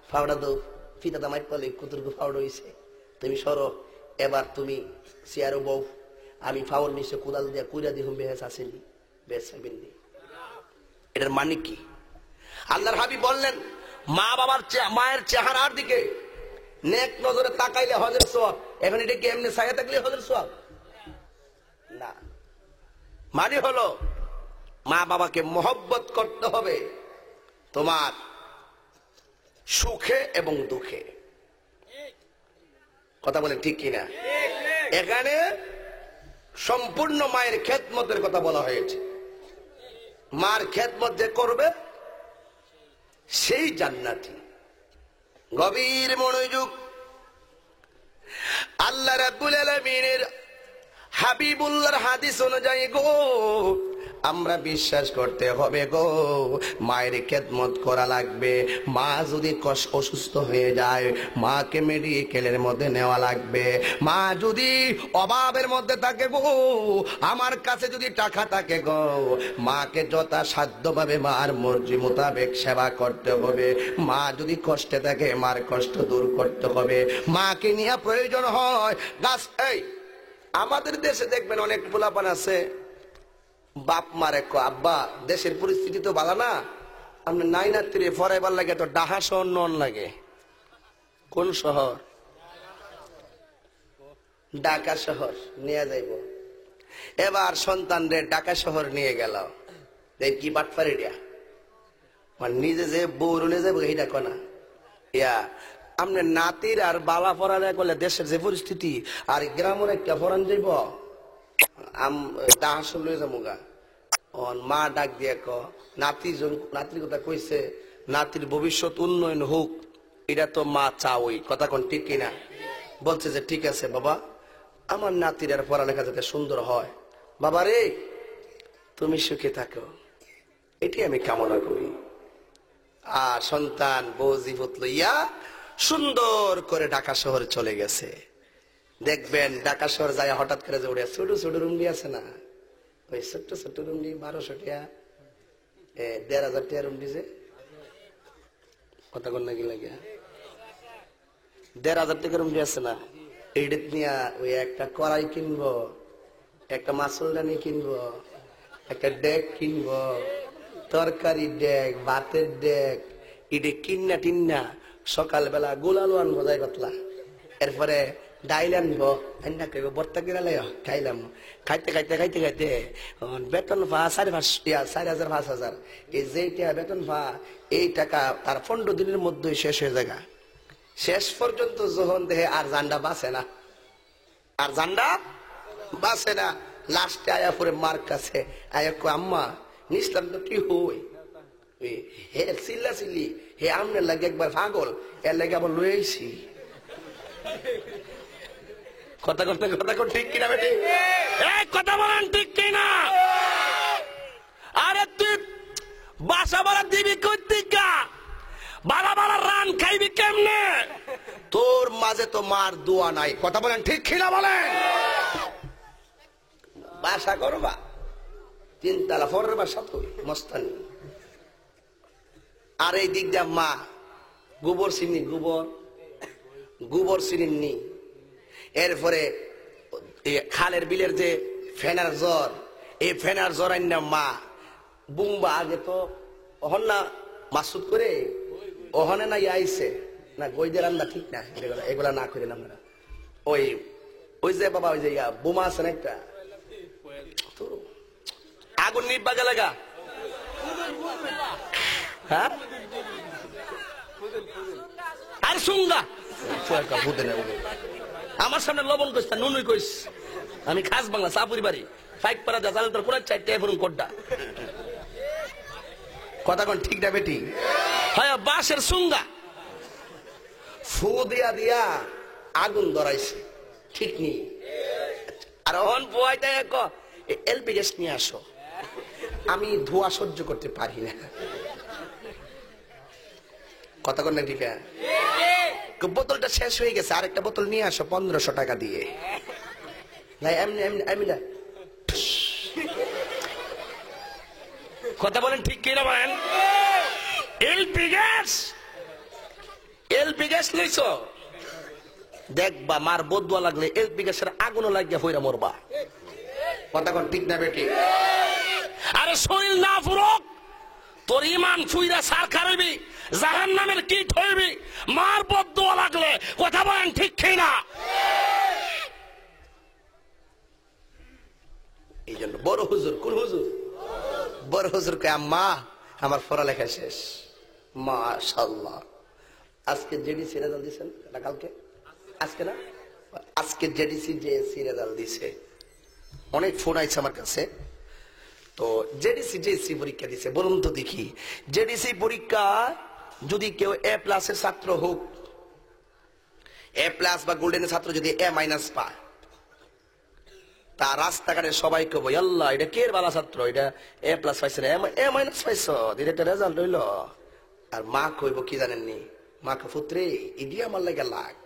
S1: ফাওড়া দাও, ফিতা দামাই পালে কুতুরগু ফাওড়া হইছে, তুমি সরো, এবার তুমি চেয়ারও বউ, আমি ফাওর নিচে কোদাল দিয়া কইরা দিহুম, বেহেস আসেনি, বেহেস হইবেননি। এটার মানে কি? আল্লাহর হাবিব বললেন, মা বাবার মায়ের চেহারার দিকে নেক নজরে তাকাইলে হজের সওয়াব। এখন এটা কি এমনি ছায়া থাকলে হজের সওয়াব না। মানে হলো মা বাবাকে মহব্বত করতে হবে তোমার সুখে এবং দুঃখে। কথা বলেন ঠিক কিনা? এখানে সম্পূর্ণ মায়ের খেদমতের কথা বলা হয়েছে। মার খেদমত যে করবে সেই জান্নাতি। গভীর মনোযোগ। আল্লাহ রাব্বুল আলামিনের হাবিবুল্লাহর হাদিস অনুযায়ী গো আমরা বিশ্বাস করতে হবে গো, মায়ের খেদমত করা লাগবে। মা যদি অসুস্থ হয়ে যায়, মাকে মেডিকেলের মধ্যে নেওয়া লাগবে। মা যদি অভাবের মধ্যে থাকে গো, আমার কাছে যদি টাকা থাকে গো, মাকে যথাসাধ্যভাবে মার মর্জি মোতাবেক সেবা করতে হবে। মা যদি কষ্টে থাকে, মার কষ্ট দূর করতে হবে। মাকে নিয়ে প্রয়োজন হয় গাছ। এই আমাদের দেশে দেখবেন অনেক পোলাপান আছে, বাপ মারে কো, আব্বা দেশের পরিস্থিতি তো ভালো না, আপনি নাই নাত্রী ফরাইবার লাগে তো ডাহা শহর নন লাগে। কোন শহর? ঢাকা শহর নিয়ে যাইব। এবার সন্তান রে ঢাকা শহর নিয়ে গেল, কি বাটপারি দিয়া মানে নিজে যে বউ রুলে যাবো এইটা কোনা ইয়া আপনি নাতির আর বালা ফরালে করলে দেশের যে পরিস্থিতি, আর গ্রামের একটা ফরান যাইব মা ডাক দিয়ে নাতির কথা কইছে, নাতির ভবিষ্যৎ উন্নয়ন হোক, এটা তো মা চাওই। কথা কোন ঠিক কিনা? বলছে যে ঠিক আছে বাবা, আমার নাতির আর পড়ালেখা যাতে সুন্দর হয়, বাবা রে তুমি সুখে থাকো, এটি আমি কামনা করি। আর সন্তান বউ জীবত লইয়া সুন্দর করে ঢাকা শহরে চলে গেছে। দেখবেন ঢাকা শহর যায় হঠাৎ করে যে উড়ে ছোট ছোট রুমডি আছে না, ওই ছোট্ট ছোট্ট রুমডি 1200 টাকা 1500 টাকা রুমডি, যে কথা কন নাকি লাগে 1500 টাকা রুমডি আছে না, এইটা নিয়ে ওই একটা কড়াই কিনবো, একটা মাছলদানি কিনবো, একটা ডেক কিনবো, তরকারি ডেক, ভাতের ডেক, ইডে কিন্না টিন্না সকালবেলা গোলালু আনবো যাই পাতলা, এরপরে ডাইল আনবো, আন্না কইব বর্তা কিনালে খাইলাম। খাইতে খাইতে খাইতে খাইতে বেতন ভা 4,500 এই যেটা বেতন ভা এই টাকা তার 15 দিনের মধ্যে শেষ হয়ে যায়। শেষ পর্যন্ত যখন দেহে আর জান্ডা বাঁচে না, আর জান্ডা বাঁচে না, লাস্টে আয়া পরে মার কাছে আয়া কো আম্মা নিসলাম তো কি হই, হে চিল্লা চিল্লি, হে আমনের লাগে একবার পাগল, এর লাগে আবার লই আইছি। কথা করতে কথা কর ঠিক কিনা বেটি? কথা বলেন ঠিক কিনা? আরে তুই বাসা বাড়া দিবি কর্তিকা, বাড়া বাড়া রান খাইবি কেমনে? তোর মাঝে তো মার দোয়া নাই। কথা বলেন ঠিক কিনা বলেন? বাসা করবা 3 তলা ফরের বাসা তো মস্তানি, আর এই দিক দিয়ে মা গোবর চিনি, গোবর চিনি নি, এরপরে খালের বিলের যে ফেনার জ্বর, এই ফেনার জ্বর আইনা মা বুম্বা আগে তো অহন না মাসুদ করে ওহনে না আইছে না, গইদের রান্না ঠিক না, এগুলা না করেন আমরা। ওই ওই যে বাবা ওই যে বোমা আছে না একটা, আগুন নিবাগে লাগা, হ্যাঁ আর সুঙ্গা আমার সামনে লবণ কইস না নুনুই কইস, আমি খাস বাংলা চাপুরি বাড়ি ফাইক পারা যা জানেন তোর কোন চারটে ফোন কোডটা কথা কোন ঠিক না বেটি? হ্যাঁ বাঁশের সুঙ্গা ফু দিয়া দিয়া আগুন ধরাইছে, ঠিক নেই। আর অন পোয়াইতে এলপি গ্যাস নিয়ে আসো, আমি ধোঁয়া সহ্য করতে পারি না কথা কোন না ঠিক? বোতলটা শেষ হয়ে গেছে, আরেকটা বোতল নিয়ে আসো 1500 টাকা দিয়ে। কথা বলেন ঠিক কিনা বলেন? এলপি গ্যাস, এলপি গ্যাস লইছ দেখবা মার বদুয়া লাগলে এলপি গ্যাসের আগুনও লাগিয়া হইরা মরবা কথা কোন ঠিক না বেটি? আরে শরীর না ফুরক তোর ইমান ছুইরা সার খারাবি, জাহান্নামের কীট হইবি মার বদুয়া লাগলে কথা বলেন ঠিক কিনা? এই জন্য বড় হুজুর, কোন হুজুর? বড় হুজুর কে আম্মা আমার পড়ালেখা শেষ, মাশাআল্লাহ। আজকে জেডিসি রেজাল্ট দিছেন না কালকে? আজকে না, আজকে জেডিসি জেএসসি রেজাল্ট দিছে। অনেক ফোন আইছে আমার কাছে। তো জেডিসি জেএসসি পরীক্ষা দিছে, বলুন তো দেখি জেডিসি পরীক্ষা যদি কেউ এ প্লাসের ছাত্র হোক, এ প্লাস বা গোল্ডেনের ছাত্র যদি এ মাইনাস পায়, তা রাস্তাঘাটে সবাই কব আল্লাহ এটা কে বালা ছাত্র, এটা এ প্লাস পাইছে না এ মাইনাস পাইছ, এটা একটা রেজাল্ট হইল। আর মা কইব কি জানেননি, মা কে পুত্রে ইডি আমার লাগে লাগ,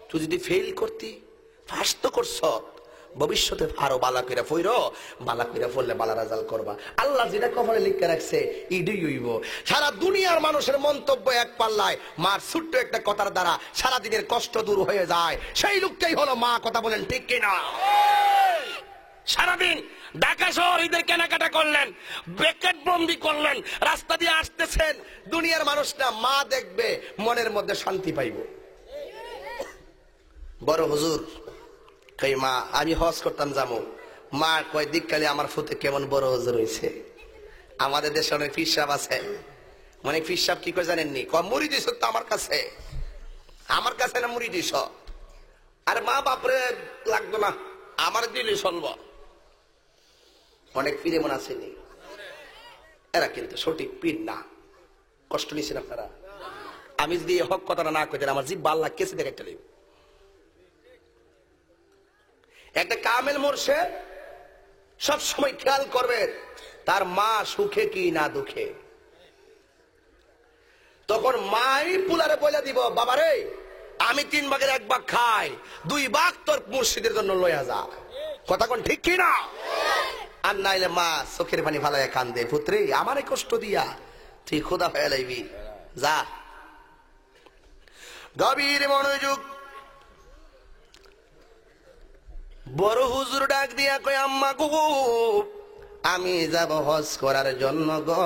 S1: তুই যদি ফেল করতি ফার্স্ট তো করছ, ভবিষ্যতে আরো বালা কইরা ফইর, বালা কইরা ফললে বালা রেজাল্ট করবা। আল্লাহ যেটা কপালে লিখে রাখছে ইডি হইব। সারা দুনিয়ার মানুষের মন্তব্য এক পাল্লায়, মার ছোট্ট একটা কথার দ্বারা সারা দিনের কষ্ট দূর হয়ে যায়, সেই লোকটাই হলো মা কথা বলেন ঠিক কিনা? সারাদিন ঢাকা শহর ঈদের কেনাকাটা করলেন, ব্রেকেট বন্দি করলেন, রাস্তা দিয়ে আসতেছেন, দুনিয়ার মানুষটা মা দেখবে মনের মধ্যে শান্তি পাইব। বড় হুজুর কই মা আমি হজ করতাম যাবো, মা কয় দিককালে আমার ফুতে কেমন বড় হুজুর হয়েছে। আমাদের দেশে অনেক পীর সাহেব আছে, অনেক পীর সাহেব কি করে জানেননি, কয় মুড়ি দিস তো আমার কাছে, আমার কাছে না মুড়ি দিস, আর মা বাপরে লাগতো না আমার দিলে চলব। অনেক পীর এমন আসেনি, এরা কিন্তু সঠিক পীর না। কষ্ট নিছেন আপনারা? আমি যদি হক কথাটা না কইতেন আমার জিভ আল্লাহ কেসে দেখাইতে লাগবে। একটা কামেল মুর্শিদ সব সময় খেয়াল করবে তার মা সুখে কি না দুঃখে। তখন মাই পুলারে বলে দিব বাবারে আমি 3 ভাগের 1 ভাগ খাই, 2 ভাগ তোর মুর্শিদের জন্য লইয়া যা। কথা কোন ঠিক কি না? আর নাইলে মা চোখের পানি ফালাইয়া কান্দে, পুত্রে আমারে কষ্ট দিয়া তুই খোদা হয়ে লাইবি, যা। গভীর মনোযোগ। বড় হুজুর ডাক দিয়া কয় আম্মা গো আমি যাব হজ করার জন্য গো,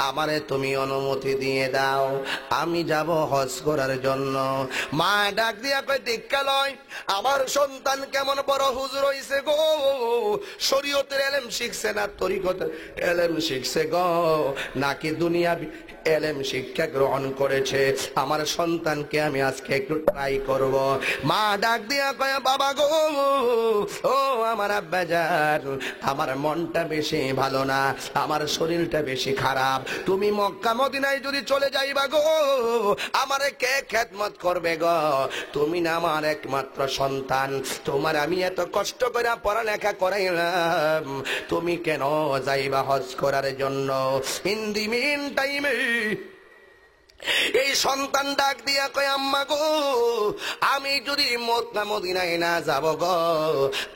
S1: আমারে তুমি অনুমতি দিয়ে দাও, আমি যাব হজ করার জন্য। মা ডাক দিয়া কয় দীক্ষা লয়, আমার সন্তান কেমন বড় হুজুর হইছে গো, শরীয়তের এলেম শিখছে না তরিকতের এলেম শিখছে গো, নাকি দুনিয়া এলেম শিক্ষা গ্রহণ করেছে, আমার সন্তানকে আমি আজকে একটু ট্রাই করব। মা ডাক দিয়া কয় বাবা গো ও আমার আব্বাজান, আমার মনটা বেশি ভালো না, আমার শরীরটা বেশি খারাপ, তুমি মক্কা মদিনায় যদি চলে যাইবা গো আমারে কে খেদমত করবে গো, তুমি না আমার একমাত্র সন্তান, তোমার আমি এত কষ্ট করে পড়ালেখা করাইলাম, তুমি কেন যাইবা হজ করার জন্য? ইন দি মিন টাইমে এই সন্তান ডাক দিয়া কয় আম্মা গো আমি যদি মক্কা মদিনায় না যাব গো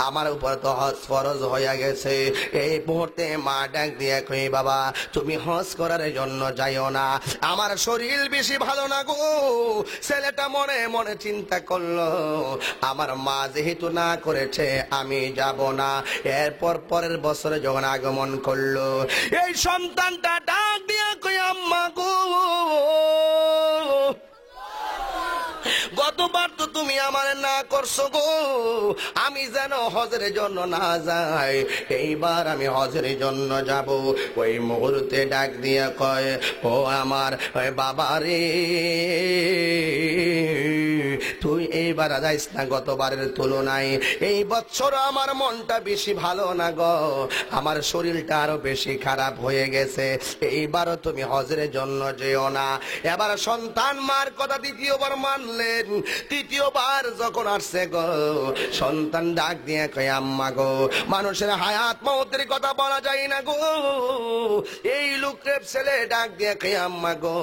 S1: আমার উপর তো হজ ফরজ হয়ে গেছে। এই মুহূর্তে মা ডাক দিয়া কয় বাবা তুমি হজ করার জন্য যাইও না, আমার শরীর বেশি ভালো না গো। ছেলেটা মনে মনে চিন্তা করলো আমার মা যেহেতু না করেছে আমি যাব না। এরপর পরের বছরে যখন আগমন করলো এই সন্তানটা ডাক দিয়া কয় আম্মা গো গতবার তো তুমি আমার না করছো গো, আমি যেন হজের জন্য না যাই, এইবার আমি হজের জন্য যাব। ওই মুহূর্তে ডাক দিয়ে কয়, ও আমার বাবা রে, তুই এইবার যাইস না গতবারের তুলনায়, এই বছর আমার মনটা বেশি ভালো না গো, আমার শরীরটা আরো বেশি খারাপ হয়ে গেছে, এইবারও তুমি হজের জন্য যেও না। এবার সন্তান মার কথা দ্বিতীয়বার মানলেন। তৃতীয়বার যখন আসছে গো, সন্তান ডাক দিয়ে কয়, আম্মা গো, মানুষের হায়াত মৌতের কথা বলা যায় না গো, এই লোকের ছেলে ডাক দিয়ে কয়, আম্মা গো,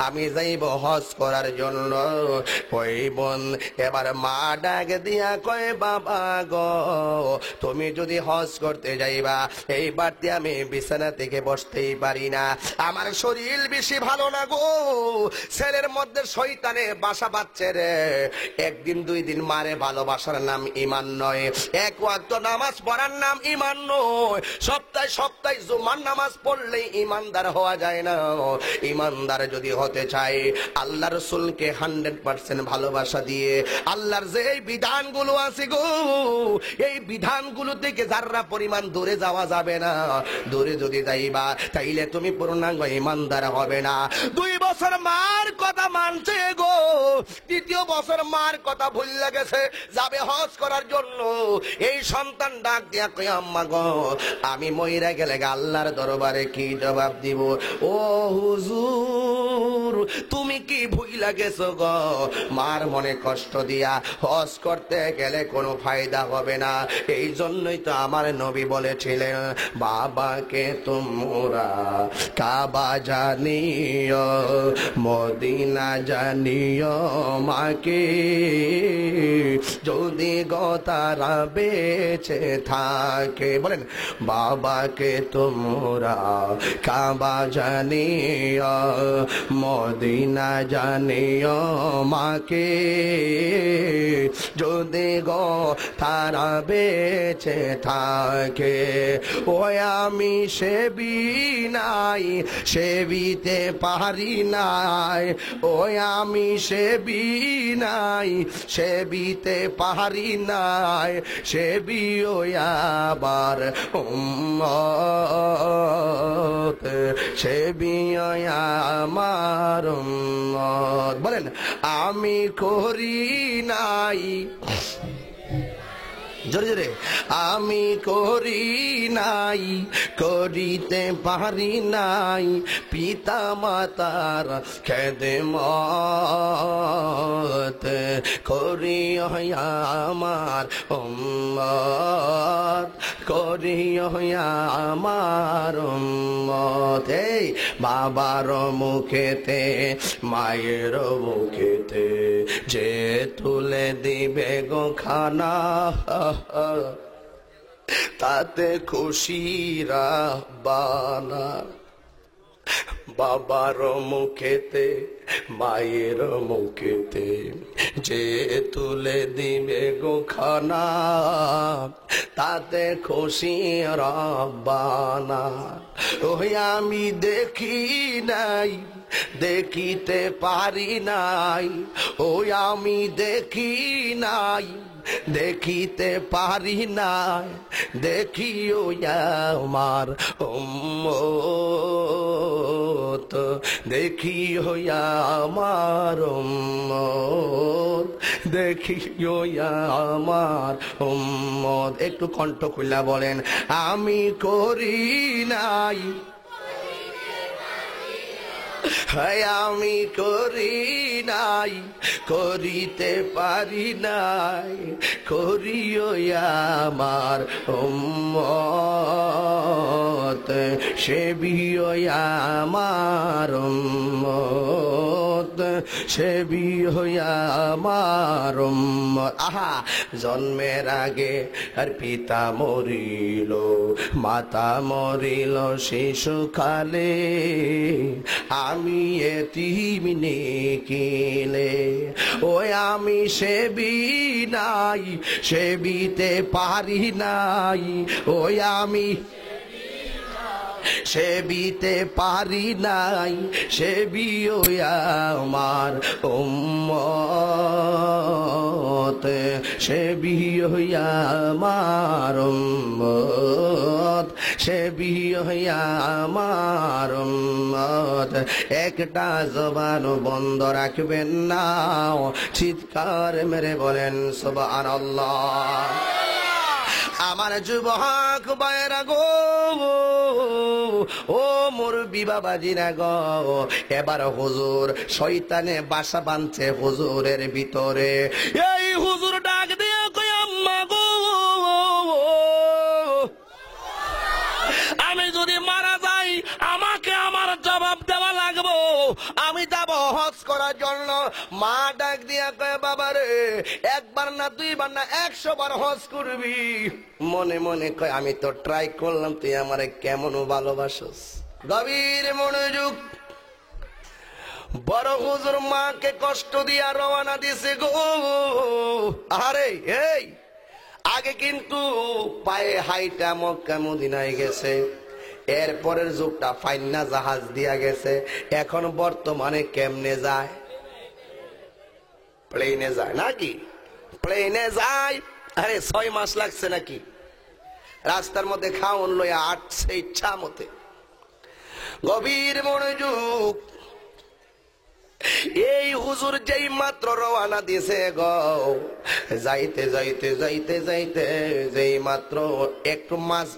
S1: আমি যাইব হজ করার জন্য। ওই বোন এবার মা ডাক দিয়া কয়, বাবা গো, তুমি যদি হজ করতে যাইবা, এইবার আমি বিছানা থেকে বসতেই পারি না, আমার শরীর বেশি ভালো না গো, ছেলের মধ্যে শয়তানে বাসা বাঁধছে রে, একদিন দুই দিন মারে ভালোবাসার নাম ঈমান নয়, এক ওয়াক্ত নামাজ পড়ার নাম ঈমান নয়, সপ্তাহে সপ্তাহে জুমার নামাজ পড়লেই ঈমানদার হওয়া যায় না। ঈমানদার যদি হতে চায়, আল্লাহ রাসূলকে 100% ভালোবাসা দিয়ে, আল্লাহর যে বিধানগুলো আছে গো, এই বিধানগুলো থেকে যারা পরিমাণ দূরে যাওয়া যাবে না, দূরে যদি যাইবা তাইলে তুমি পূর্ণাঙ্গ ঈমানদার হবে না। 2 বছর মার কথা মানছে গো, তৃতীয় বছর মার কথা ভুলে গেছে, যাবে হজ করার জন্য। এই সন্তান ডাক দিয়া কই, আম্মা গো, আমি মইরা গেলে আল্লাহর দরবারে কি জবাব দিব? ও হুজুর, তুমি কি ভুইলা গেছো গো, মার মনে কষ্ট দিয়া হজ করতে গেলে কোনো ফায়দা হবে না। এই জন্যই তো আমার নবী বলেছিলেন, বাবাকে তোমরা কাবা জানিও, মদিনা জানিও, মাকে যদি গো তারা বেঁচে থাকে। বলেন, বাবাকে তোমরা কাবা জানিও, মদিনা জানিও, মাকে যদি গো তারা বেঁচে থাকে। ওই আমি সেবি নাই, সেবিতে পারি নাই, ওই আমি সেবি নাই, সেবিতে পারি নাই, সেবি ওই আবার উম্মত, সেবি ওই আমার উম্মত। বলেন, আমি করি নাই, জোরে জোরে, আমি করি নাই, করিতে পারি নাই, পিতা মাতার খেদমত, করি আমার উম্মত, করি আমার উম্মত। এই বাবার মুখেতে মায়ের মুখেতে যে তুলে দিবে গো খানা, তাতে খুশি রাব্বানা। বাবার মুখেতে মায়ের মুখেতে যে তুলে দিবে গো খানা, তাতে খুশি রাব্বানা। ওই আমি দেখি নাই, দেখিতে পারি নাই, ওই আমি দেখি নাই, দেখিতে পারি নাই, দেখিও আমার উম্মত, দেখিও আমার উম্মত, দেখিও আমার উম্মত। একটু কণ্ঠ খুলে বলেন, আমি করি নাই, আমি করি নাই, করিতে পারি নাই, করিও আমার উম্মত, সেবিও আমার উম্মত, সেবিও আমার উম্মত। আহা, জন্মের আগে আর পিতা মরিল, মাতা মরিল শিশুকালে, আমি এতিম নিখিলে, ওই আমি সেবি নাই, সেবিতে পারি নাই, ওই আমি সে বিতে পারি নাই, সে বিও আমার উম্মত, সে বিও আমার উম্মত, সে বিও আমার উম্মত। একটা জবান বন্ধ রাখবেন না, চিৎকার মেরে বলেন সুবহানাল্লাহ। আমার যুবক ভাইরা গো, ও মুরব্বি বাবাজিরা গো, এবার হুজুর শয়তানে বাসা বাঁধছে হুজুরের ভিতরে। এই হুজুর ডাক দিয়ে কই আম্মা গো, আমি যদি মারা যাই আমাকে আমার জবাব দেওয়া লাগবো, আমি যাব হজ করার জন্য। মা ডাক দিয়া কয় বাবা রে, একবার না দুইবার না 100 বার হজ করবি। মনে মনে কয় আমি তো ট্রাই করলাম, তুই আমারে কেমন ভালোবাসস। গভীর মনোযোগ। বড় হুজুর মাকে কষ্ট দিয়া রওনা দিছে গো। আরে এই আগে কিন্তু পায়ে হাইটা মক্কা মদিনায় গেছে, এরপরের যুগটা ফাইন্না জাহাজ দিয়া গেছে। এখন বর্তমানে কেমনে যায়? প্লেনে যায় নাকি? প্লেনে যায়। আরে 6 মাস লাগছে নাকি? রাস্তার মধ্যে খাওন লইয়া আটছে ইচ্ছা মতে। গভীর মনোযোগ। এই হুজুর যেই মাত্র রওনা দিয়েছে গো, যাইতে যাইতে যাইতে যাইতে যেই মাত্র একটু মাস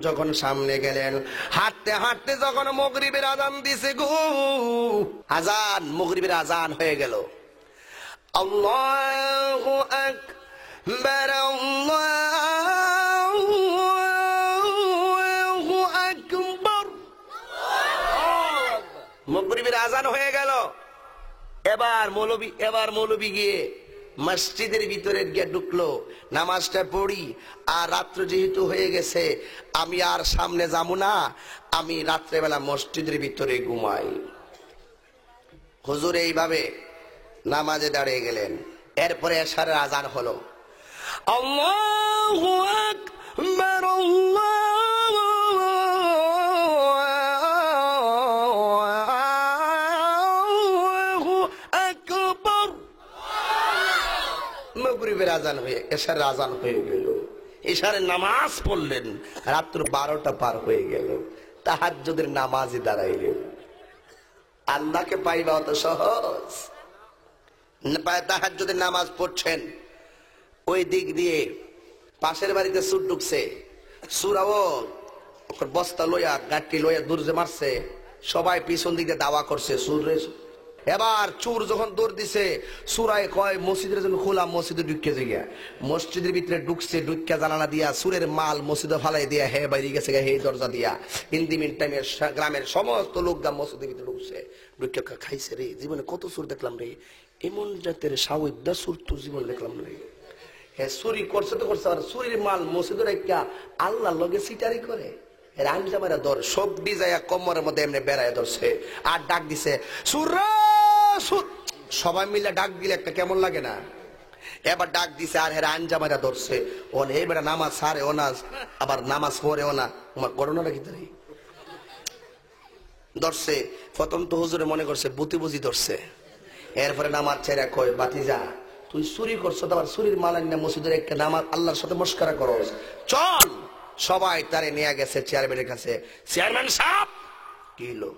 S1: যখন সামনে গেলেন, হাঁটতে হাঁটতে যখন মাগরিবের আজান দিছে গো, আজান মাগরিবের আজান হয়ে গেল। আল্লাহু আকবার, আল্লাহু আকবার। মাগরিবের আজান হয়ে গেল। এবার মৌলবী গিয়ে মসজিদের ভিতরে গিয়ে ঢুকলো, নামাজটা পড়ি। আর রাত্র যেহেতু হয়ে গেছে, আমি আর সামনে যাবো না, আমি রাত্রেবেলা মসজিদের ভিতরে ঘুমাই। হুজুর এইভাবে নামাজে দাঁড়িয়ে গেলেন। এরপরে এশারের আজান হলো। আল্লাহু আকবার, মাগরিবের আজান হয়ে এশারের আজান হয়ে গেল। এশারের নামাজ পড়লেন, রাত্র 12টা পার হয়ে গেল। তাহাজ্জুদের নামাজে দাঁড়াইলেন। আল্লাহকে পাইবা অত সহজ? তাহাজ্জুদের নামাজ পড়ছেন, ওই দিক দিয়ে পাশের বাড়িতে সুর ঢুকছে। সুরাও বস্তা লইয়া গাঠি লইয়া দূরে মারছে, সবাই পিছন দিকে দাওয়া করছে সুরের। এবার চোর যখন দৌড় দিছে, সুরায় কয় মসজিদের জন্য খোলা, মসজিদে ঢুকে গিয়া মসজিদের ভিতরে ঢুকছে, ঢুকিয়া জানালা দিয়া সুরের মাল মসজিদে ফালাই দিয়া হে বাইরে গেছে হে দরজা দিয়া। ইন্দিমিন টাইমের গ্রামের সমস্ত লোক গা মসজিদের ভিতরে ঢুকছে, ঢুকিয়া খাইছে। রে জীবনে কত সুর দেখলাম রে, এমন জাতের সাউদ্দা সুর তো জীবন দেখলাম রে। হ্যাঁ চুরি করছে তো করছে, আর চুরির মাল মসজিদের একটা আল্লাহর লগে সিটারি করে। রামজামারা ধর সব ডিজাইয়া কমরের মধ্যে এমনি বেড়ায় ধরছে। আর ডাক দিছে সুর, সবাই মিলে ডাক দিলে একটা কেমন লাগে না? এবার ডাক দিছে, আর হেরা আঞ্জামারা ধরছে। ওন এবার নামাজ সারে ও না, আবার নামাজ পড়েও না। তোমার করোনাটা কি ধরছে? প্রথম তো হুজুরে মনে করছে বুতি বুঝি ধরছে। এরপরে নামাজ ছেড়ে কয় বাতিজা তুই চুরি করছো, আবার চুরির মালান্না মসজিদের একটা নামাজ আল্লাহর সাথে মস্কারা করস, চল। সবাই তারে নিয়ে গেছে চেয়ারম্যানের কাছে। চেয়ারম্যান সাহেব কি হলো?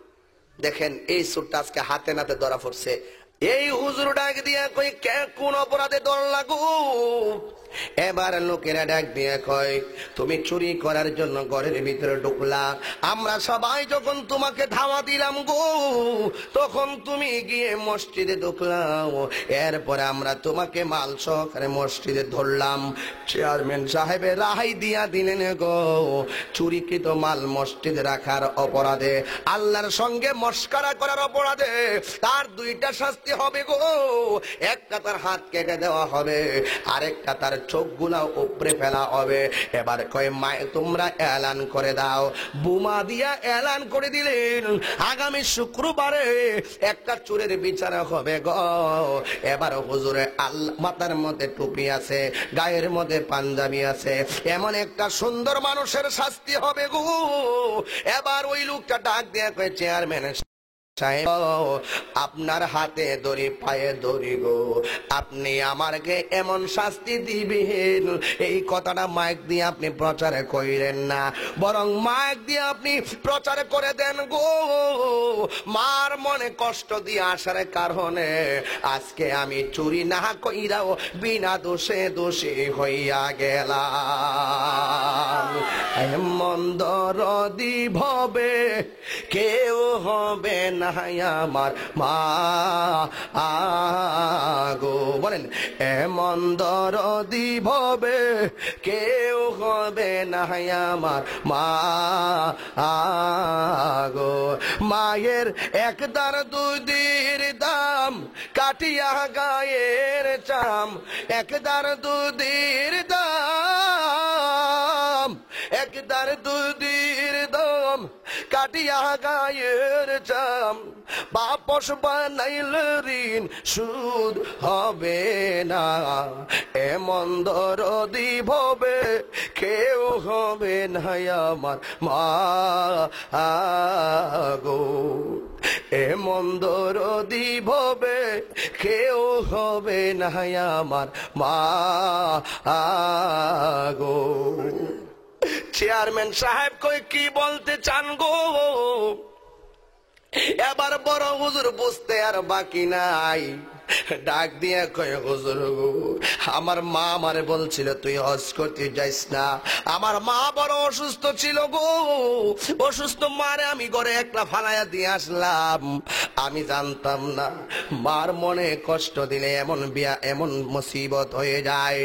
S1: দেখেন এই সুরটা আজকে হাতে নাতে ধরা পড়ছে। এই হুজুর ডাক দিয়া কই কে কোন অপরাধে দল লাগু? এবার লোকেরা ডাক দিয়া কয় তুমি চুরি করার জন্য ঘরের ভিতরে ঢুকলা, আমরা সবাই যখন তোমাকে ধাওয়া দিলাম গো, তখন তুমি গিয়ে মসজিদে ঢুকলাম। এরপরে আমরা তোমাকে মাল সহকারে মসজিদে ধরলাম। চেয়ারম্যান সাহেবের রাহাই দিয়া দিলেন গো, চুরিকৃত মাল মসজিদে রাখার অপরাধে, আল্লাহর সঙ্গে মস্করা করার অপরাধে তার 2টা শাস্তি শাস্তি হবে গো। একটা তার হাত কেটে দেওয়া হবে, আরেকটা তার চোখগুলা উপরে ফেলা হবে। এবার কয় মায়ে তোমরা এলান করে দাও। বোমা দিয়া এলান করে দিলেন আগামী শুক্রবারে একটা চোরের বিচার হবে গো। এবার হুজুরে আল্লাহ মাথার মধ্যে টুপি আছে, গায়ের মধ্যে পাঞ্জাবি আছে, এমন একটা সুন্দর মানুষের শাস্তি হবে গো। এবার ওই লোকটা ডাক দিয়ে কয় চেয়ারম্যান সাহেব, আপনার হাতে দড়ি পায়ে দড়ি গো, আপনি আমাকে এমন শাস্তি দিবেন এই কথাটা মাইক দিয়ে আপনি প্রচার করেন না, বরং মাইক দিয়ে আপনি প্রচার করে দেন গো। মার মনে কষ্ট দিয়ে আসার কারণে আজকে আমি চুরি না কইরাও বিনা দোষে দোষী হইয়া গেলাম। এমন দরদি ভবে কেউ হবে না আমার মা আগো, বলেন এমন দরদি ভবে কেউ হবে না আমার মা আগো। মায়ের একদার দুধের দাম কাটিয়া গায়ের চাম, একদার দুধের দাম, একদার দুধের দাম কাটিয়া গায়ের চাম, বাপস বানাইল ঋণ সুদ হবে না। এমন দরদি ভবে কেউ হবে না আমার মা আগো। এমন দরদি ভবে কেউ হবে না আমার মা আগো। চেয়ারম্যান সাহেব কই কি বলতে চান গো? এবার বড় হুজুর বুঝতে আর বাকি নাই, ডাক দিয়ে কয় হুজুর গো, আমার মা আমারে বলছিল তুই হজ করতে যাইস না। আমার মা বড় অসুস্থ ছিল গো, অসুস্থ মারে আমি ঘরে একলা ফালাইয়া দিয়ে আসলাম। আমি জানতাম না মার মনে কষ্ট দিলে এমন বিয়া এমন মুসিবত হয়ে যায়।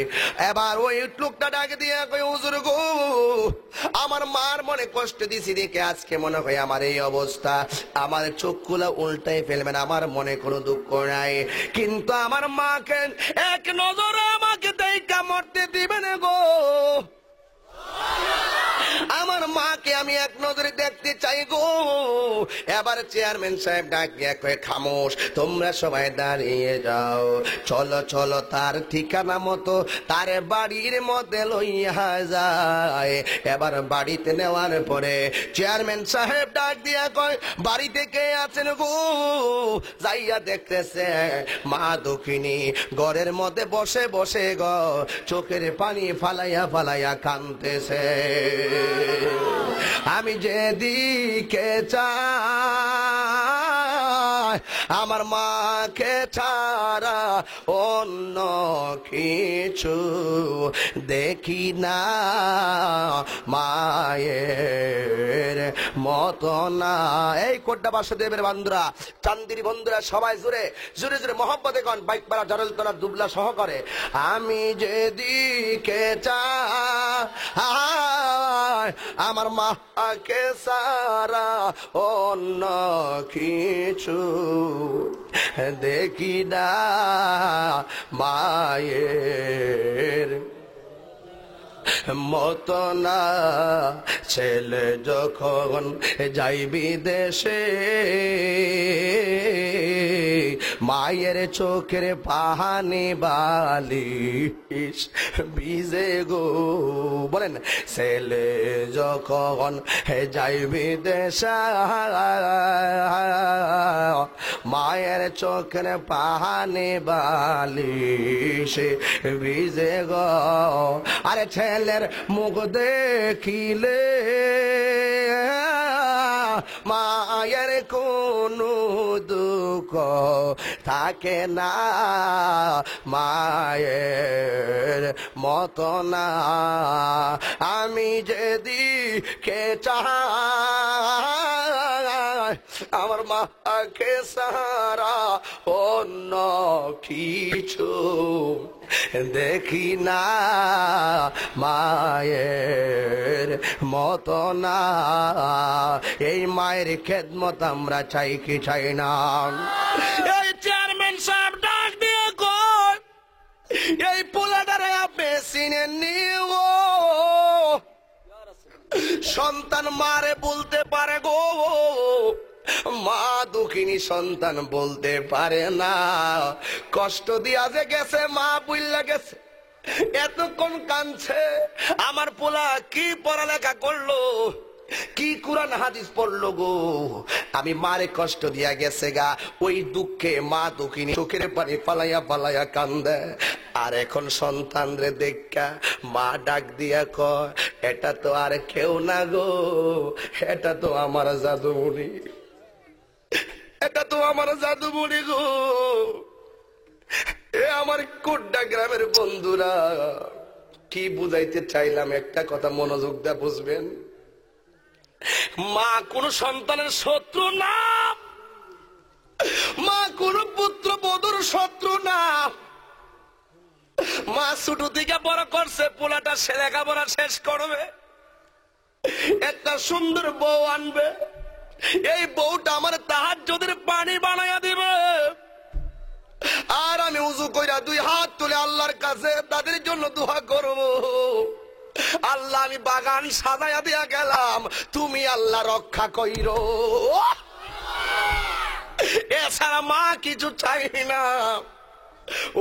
S1: এবার ওই লোকটা ডাক দিয়ে কয় হুজুর গো, আমার মার মনে কষ্ট দিছি দেখে আজকে মনে হয় আমার এই অবস্থা। আমার চোখগুলা উল্টাই ফেলবেন, আমার মনে কোনো দুঃখ নাই, কিন্তু আমার মাকে এক নজরে আমাকে দেখা মরতে দিবেন গো। আমার মাকে আমি এক নজরে দেখতে চাই গো। এবার চেয়ারম্যান সাহেব ডাক দিয়ে কয়ে খামোশ, তোমরা সবাই দাঁড়িয়ে যাও, চলো চলো তার ঠিকানা মতো তার বাড়ির মধ্যে লইয়া যায়। এবার বাড়িতে নেওয়ার পরে চেয়ারম্যান সাহেব ডাক দিয়া কয় বাড়িতে কে আছেন গো? যাইয়া দেখতেছে মা দক্ষিণী ঘরের মধ্যে বসে বসে গো চোখের পানি ফালাইয়া ফালাইয়া কাঁদতেছে। আমি যেদিকে চাই আমার মাকে ছাড়া অন্য কিছু দেখি না, মায়ের মতো না। এই কোড্ডা বাসুদেবের বন্ধুরা, চান্দির বন্ধুরা, সবাই জুড়ে জুড়ে জুড়ে মহব্বতে কন বাইক পাড়া জারলতলা দুবলা সহ করে। আমি যেদিকে চাই আমার মাকে সারা অন্য কিছু দেখি না, মায়ের মতো না। ছেলে যখন যাই বিদেশে মায়ের চোখের পাহানি বালিশ ভিজে গো। বলেন ছেলে যখন যাই বিদেশে মায়ের চোখের পাহানি বালিশ ভিজে গো। আরে ছেলের মুখ দেখিলে মায়ের কোনো দুঃখ থাকে না, মায়ের মতো না। আমি যেদিকে চাই আমার মাকে সারা অন্য কিছু দেখি না, মায়ের মতো না। এই মায়ের খেদমত আমরা চাই কি চাই না? এই চেয়ারম্যান চিনেননি গো, সন্তান মারে বলতে পারে গো, মা দুঃখিনী সন্তান বলতে পারে না। কষ্ট দিয়া যে গেছে মা বুইল্লা গেছে, এতক্ষণ কাঁদছে। আমার পোলা কি পড়ালেখা করলো, কি কুরআন হাদিস পড়লো গো, আমি মারে কষ্ট দিয়া গেছে গা। ওই দুঃখে মা দুঃখিনী চোখের পানি পালাইয়া পালাইয়া কান্দে। আর এখন সন্তান রে দেখা মা ডাক দিয়া কয়, এটা তো আর কেউ না গো, এটা তো আমার জাদুমণি, এটা তো আমার জাদুমণি গো। এ আমার কোড্ডা গ্রামের বন্ধুরা, কি বুঝাইতে চাইলাম একটা কথা মনোযোগ দিয়ে বুঝবেন। মা কোন সন্তানের শত্রু না, মা কোন পুত্র বধূর শত্রু না। মা ছোট থেকে বড় করছে, পোলাটা সে লেখাপড়া শেষ করবে, একটা সুন্দর বউ আনবে। এই বউটা আমার তাহাজ্জুদের পানি বানাইয়া দিবে। আর আমি উযু কইরা দুই হাত তুলে আল্লাহর কাছে তাদের জন্য দোয়া করব, আল্লাহ আমি বাগান সাজাইয়া দিয়া গেলাম, তুমি আল্লাহ রক্ষা কইরো। এছাড়া মা কিছু চাই না।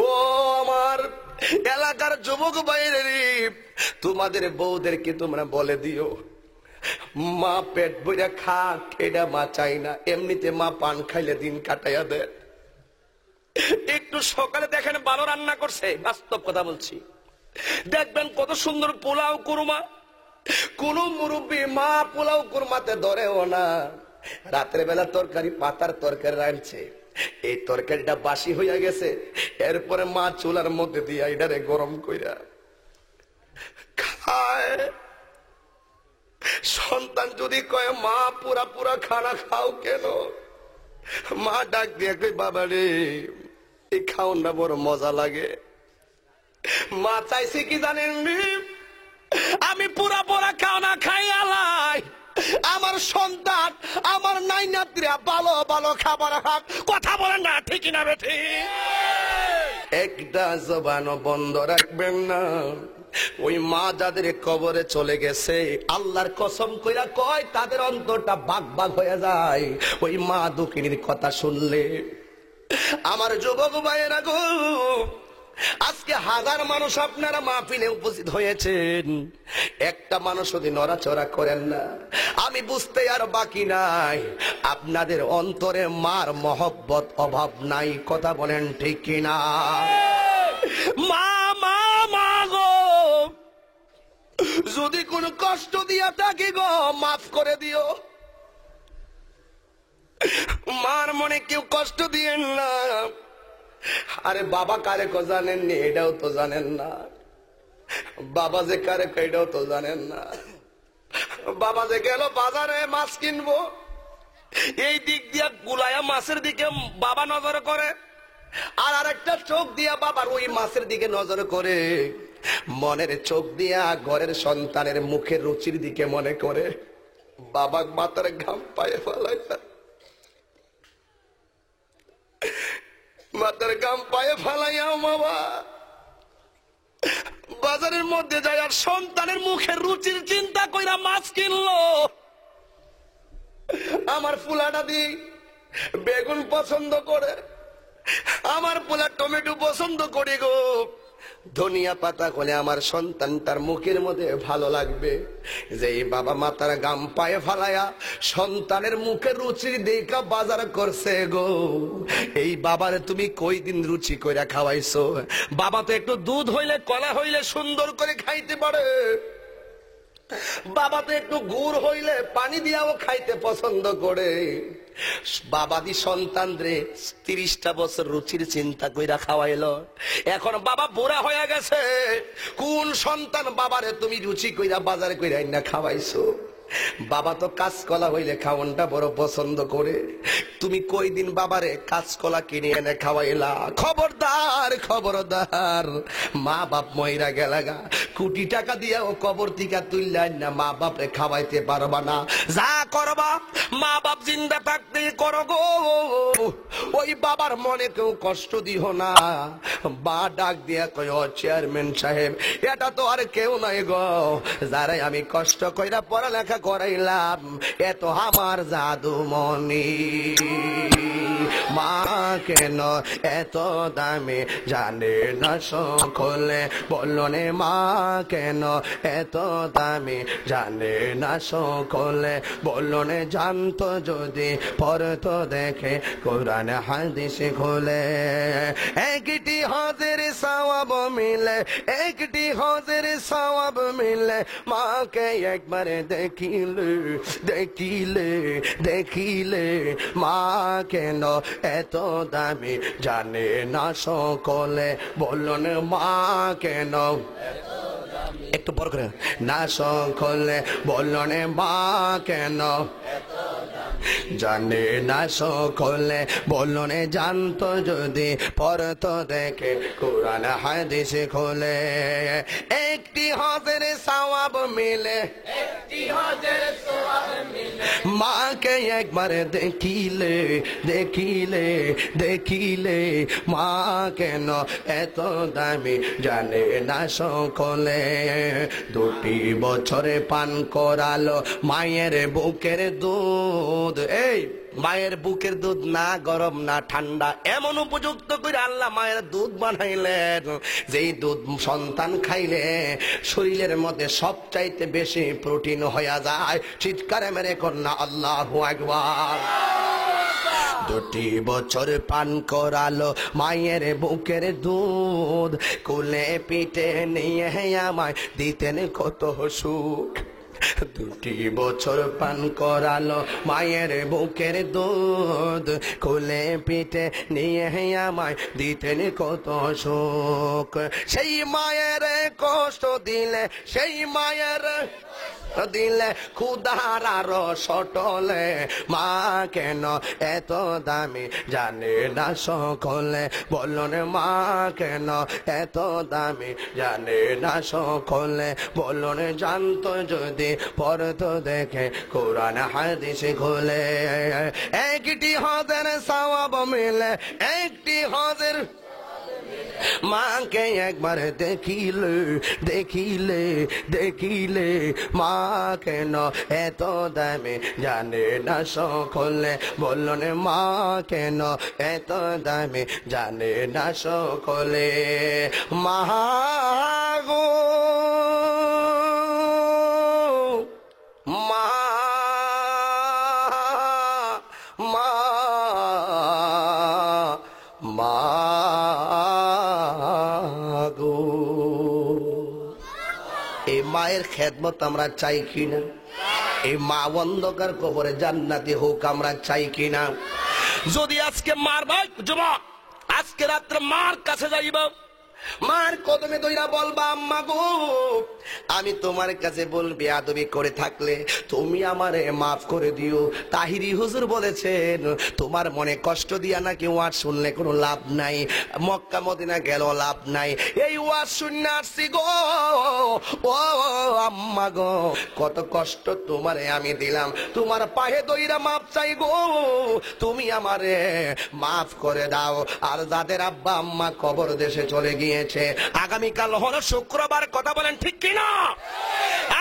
S1: ও আমার এলাকার যুবক ভাইরে, তোমাদের বউদেরকে তোমরা বলে দিও, মা পেট ভরে খাক, এটা মা চাই না। এমনিতে মা পান খাইলে দিন কাটাইয়া দেয়। একটু সকালে দেখেন ভালো রান্না করছে, বাস্তব কথা বলছি, দেখবেন কত সুন্দর পোলাও কুরমা। কোন মুরব্বী মা পোলাও কুরমাতে ধরেও না। রাতের বেলা তরকারি, পাতার তরকারি রাঁধছে, এই তরকারিটা বাসি হইয়া গেছে, এরপরে মা চুলার মধ্যে দিয়া এটারে গরম কইরা খায়। সন্তান যদি কয় মা পুরা পুরা খানা খাও কেন, মা ডাক দিয়ে কই, বাবা রে এই খাওয়াটা বড় মজা লাগে। মা চাইছে কি জানেন, আমি পুরা পুরা খাওয়া খাই আলাই, আমার সন্তান আমার নাই নাতিরা ভালো ভালো খাবার খাক। কথা বলেন না ঠিক না বেঠি? একটা জবানও বন্ধ রাখবেন না। ওই মা যাদের কবরে চলে গেছে, আল্লাহর কসম কইরা কয় তাদের অন্তরটা বাগ বাগ হয়ে যায় ওই মা দুঃখিনীর কথা শুনলে। আমার যুবক ভাইয়েরা গো, আজকে হাজার মানুষ আপনারা মাহফিলে উপস্থিত হয়েছেন, একটা মানুষ যদি নড়াচড়া করেন না, আমি বুঝতে আর বাকি নাই আপনাদের অন্তরে মার মহব্বত অভাব নাই। কথা বলেন ঠিক কিনা? মা মা মা গো, যদি কোনো কষ্ট দিয়া থাকি গো মাফ করে দিও। মার মনে কেউ কষ্ট দিয়েন না। আরে বাবা কারে কো জানেননি, এটাও তো জানেন না। বাবা যে কারে কো এটাও তো জানেন না। বাবা যে গেল বাজারে মাছ কিনবো, এই দিক দিয়া গুলায়া মাছের দিকে বাবা নজর করে, আর আরেকটা চোখ দিয়া বাবার ওই মাছের দিকে নজর করে। মনের চোখ দিয়া ঘরের সন্তানের মুখের রুচির দিকে মনে করে। বাবা মাথার ঘাম পায়ে ফেলায়, মাথার ঘাম পায়ে ফেলাইয়া বাবা বাজারের মধ্যে যায় আর সন্তানের মুখের রুচির চিন্তা কইরা মাছ কিনলো। আমার ফুলাটা দি বেগুন পছন্দ করে, আমার পোলা টমেটো পছন্দ করি গো, ধনিয়া পাতা হলে আমার সন্তান তার মুখের মধ্যে ভালো লাগবে। যে বাবা মাতার গাম পায়ে ফালায়া সন্তানের মুখের রুচির দেখা বাজার করছে গো, এই বাবারে তুমি কই দিন রুচি কইরা খাওয়াইছো? বাবা তো একটু দুধ হইলে কলা হইলে সুন্দর করে খাইতে পারে, বাবা তো একটু গুড় হইলে পানি দিয়াও খাইতে পছন্দ করে। বাবা দি সন্তান রে 30টা বছর রুচির চিন্তা কইরা খাওয়াইলো, এখন বাবা বুড়া হয়ে গেছে, কোন সন্তান বাবারে তুমি রুচি কইরা বাজারে কইরা না খাওয়াইছো? বাবা তো কাঁচকলা হইলে খাওয়ানটা বড় পছন্দ করে, তুমি কই দিন বাবারে কাঁচকলা কিনে এনে খাওয়াইলা? খবরদার খবরদার, মা বাপ মইরা গেলাগা, কোটি টাকা দিয়া ও কবর থেকে তুললেন না, মা বাপরে খাওয়াইতে পারবা না। যা করবা মা বাপ জিন্দা থাকতে করো গো, ওই বাবার মনে কেউ কষ্ট দিও না। বা ডাক দিয়া কয়, ও চেয়ারম্যান সাহেব, এটা তো আর কেউ নাই গো, যারা আমি কষ্ট কইরা পড়ালেখা করাইলাম, এত আমার জাদুমণি। মা কেন এত দামি জানে না সকলে, বলনে মা কেন এত দামি জানে না সকলে, বলনে জানতো যদি পড়তো দেখে কোরআন হাদিস খুলে। একটি হজের সওয়াব মিলে, একটি হজের সওয়াব মিলে, মাকে একবার দেখিলে দেখিলে দেখিলে, মা কেন এত দামি জানে না সকলে, বলুন মা কেন একটু বড় করে না সকলে, বলুন মা কেন জানে না সকলে, বলুন জানতো যদি পড়তো দেখে কোরআন হাদিস খোলে। একটি হজের সওয়াব মিলে, একটি হজের সওয়াব মিলে, মাকে একবার দেখিলে দেখিলে দেখিলে, মা কেন এত দামি জানে না সকলে। দুটি বছরে পান করালো মায়ের বুকের দুধ। এই মায়ের বুকের দুধ না গরম না ঠান্ডা, এমন উপযুক্ত করে আল্লাহ মায়ের দুধ বানাইলেন, যেই দুধ সন্তান খাইলে শরীরের মধ্যে সবচাইতে বেশি প্রোটিন হয়ে যায়। চিৎকারে মেরে কন্যা আল্লাহু আকবার। দুটি বছর পান করালো মায়ের বুকের দুধ, কোলে পিঠে নিয়ে আমায় দিতেন কত সুখ। দুটি বছর পান করালো মায়ের বুকের দুধ, কোলে পিঠে নিয়ে আমায় দিতেন কত সুখ। সেই মায়ের কষ্ট দিলে, সেই মায়ের দিলে ক্ষুধার আরো সটলে, মা কেন এত দামি জানে না সকলে, বলুন মা কেন এত দামি জানে না সকলে, বলুন জানতো যদি পড়তো দেখে কোরআন হাদিস খুলে। একটি হজের সওয়াব মিলে, একটি হজের, মাকে একবার দেখিলে দেখিলে দেখিলে, মা কেন এত দামি জানে না সকলে, বলুন মা কেন এত দামি জানে না সকলে। মা গো মা, মা মা গো। এই মায়ের খেদমত আমরা চাই কিনা? এই মা অন্ধকার কবরে জান্নাতি হোক আমরা চাই কিনা? যদি আজকে মার ভাই যুবক, আজকে রাত্রে মার কাছে যাইব, মার কদমে দইরা বলবা, আম্মা গো আমি তোমার কাছে বলবি আদবি করে থাকলে তুমি আমারে মাফ করে দিও। তাহিরি হুজুর বলেছেন, তোমার মনে কষ্ট দিয়া নাকি ওয়াজ শুনলে কোনো লাভ নাই, মক্কা মদিনা গেল লাভ নাই, এই ওয়াজ শুনে আসছি গো। ও আম্মা গো কত কষ্ট তোমারে আমি দিলাম, তোমার পায়ে দইরা মাফ চাই গো, তুমি আমারে মাফ করে দাও। আর যাদের আব্বা আম্মা কবর দেশে চলে গিয়েছে, আগামীকাল হলো শুক্রবার, কথা বলেন ঠিক কিনা?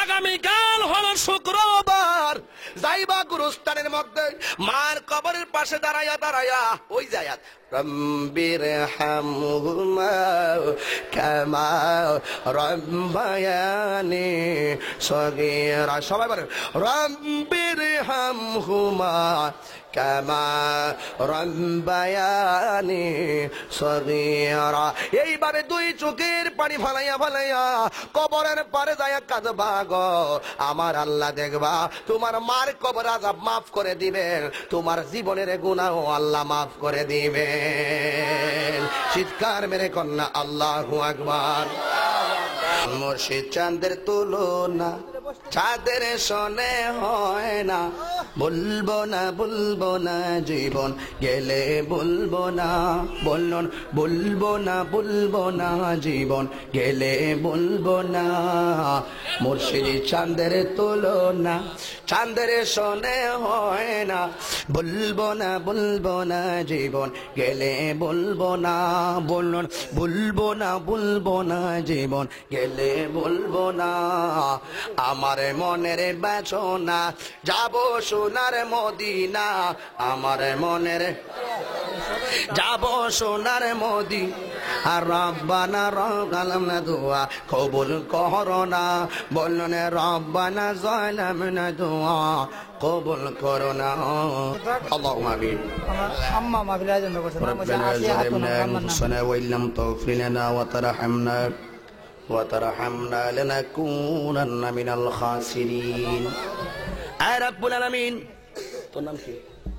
S1: আগামীকাল হলো শুক্রবার, যাইবা গুরুস্থানের মধ্যে মার কবরের পাশে দাঁড়াইয়া দাঁড়াইয়া ওই জায়াত, রব্বির হামহুমা কামা রব্বায়ানি সগীরা, সবাই বলেন রব্বির হামহুমা কামা রব্বায়ানি সগীরা। এইভাবে দুই চোখের পানি ফালাইয়া ফালাইয়া কবরের পারে যাইয়া কাঁদবা গো, আমার আল্লাহ দেখবা তোমার মার কবর আযাব মাফ করে দিবেন, তোমার জীবনের গুনাহ আল্লাহ মাফ করে দিবেন। চিৎকার মেরে কন্যা আল্লাহু আকবার। মুর্শিদ চাঁদের তুলনা চাঁদের সনে হয় না, বলবো না জীবন গেলে বলবো না, বলুন বলবো না জীবন গেলে বলবো না। মুর্শিদি চাঁদের তুলনা চাঁদের সনে হয় না, বলবো না জীবন গেলে বলবো না, বলুন বলবো না জীবন গেলে বলবো না। আমার মনের বাসনা যাব সোনার মদিনা, আমার মনের যাব সোনার মদি। আর রব্বানা রব্বানা দোয়া কবুল করোনা, বলুন রব্বানা যালামনা দোয়া কবুল করোনা। আল্লাহুম্মা আমিন।
S2: আম্মা মাহফিল আয়োজন করছেন, নাম হচ্ছে আসিয়া খাতুন
S1: ربنا وإن تغفر لنا وترحمنا لنكونن من الخاسرين। আয় রব্বুল আলামিন। তোর নাম কি?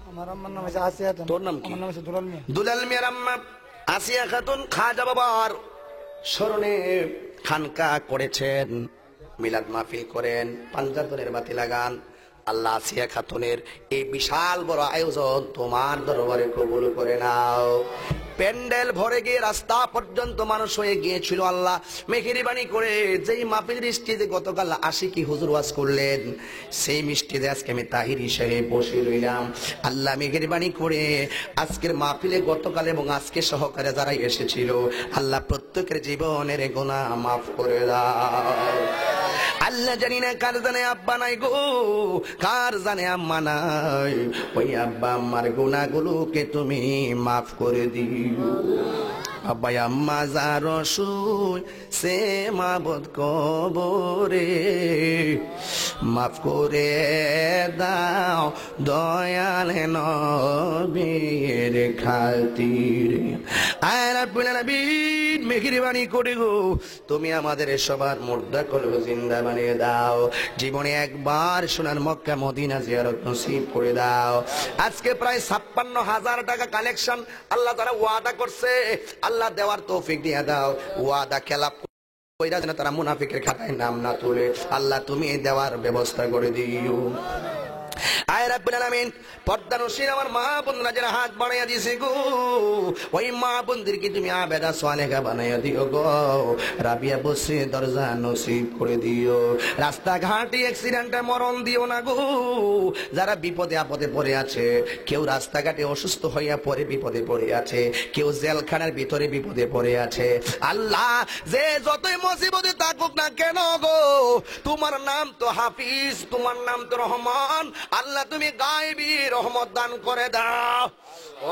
S2: আমার আম্মার নাম হচ্ছে আসিয়া খাতুন।
S1: তোর নাম কি?
S2: আমার নাম হচ্ছে দুলাল মিয়া।
S1: দুলাল মিয়ার আম্মা আসিয়া খাতুন খাজা বাবার স্মরণে খানকা করেছেন, মিলাদ মাহফিল করেন, পাঞ্জাতনের বাতি লাগান। আল্লাহ আসিয়া খাতুনের এই বিশাল বড় আয়োজন তোমার দরবারে কবুল করে নাও। প্যান্ডেল ভরে গিয়ে রাস্তা পর্যন্ত মানুষ হয়ে গিয়েছিল। আল্লাহ মেহেরবানি করে যেই মাহফিল স্টেজে গতকাল আশিকি হুজুর ওয়াজ করলেন, সেই মিষ্টিতে আজকে আমি তাহির হিসেবে বসে রইলাম। আল্লাহ মেহেরবানি করে আজকের মাহফিলে গতকাল এবং আজকে সহকারে যারা এসেছিল, আল্লাহ প্রত্যেকের জীবনের গুনাহ মাফ করে দাও। আল্লাহ জানি না কার জানে আব্বা নাই গো, কার জানে আম্মা নাই, ওই আব্বা আম্মার গুনাহগুলোকে তুমি মাফ করে দিও। আব্বা আম্মা যার শুই সে মাবুদ কবরে, মাফ করে দাও দয়াল নবীর খাতিরে। আয় রাব্বুল আলামিন মেহেরবানি করে গো তুমি আমাদের সবার মুর্দা কলব জিন্দা বানিয়ে দাও। জীবনে একবার সোনার মক্কা মদিনা জিয়ারত নসিব করে দাও। আজকে প্রায় ৫৬,০০০ টাকা কালেকশন আল্লাহ তাআলা ওয়াদা করছে, আল্লাহ দেওয়ার তৌফিক দিয়ে দাও। ওয়াদা খেলাপ কইরা যেন তারা মুনাফিকের খাতায় নাম না তোলে, আল্লাহ তুমি দেওয়ার ব্যবস্থা করে দিও। আয় রাব্বুল আলামিন পর্দানশীল আমার মা বোনরা যারা হাত বাড়াইয়া দিয়েছে গো, ওই মা বোনদেরকে তুমি আবেদা সালেহা বানাইয়া দিও গো। রাবিয়া বসে দরজা নসিব করে দিও। রাস্তাঘাটে অ্যাক্সিডেন্টে মরণ দিও না গো। যারা বিপদে আপদে পড়ে আছে, কেউ রাস্তাঘাটে অসুস্থ হইয়া পড়ে বিপদে পড়ে আছে, কেউ জেলখানার ভিতরে বিপদে পড়ে আছে, আল্লাহ যে যতই মুসিবতে থাকুক না কেন গো, তোমার নাম তো হাফিজ, তোমার নাম তো রহমান, আল্লাহ তুমি গায়বী রহমত দান করে দাও।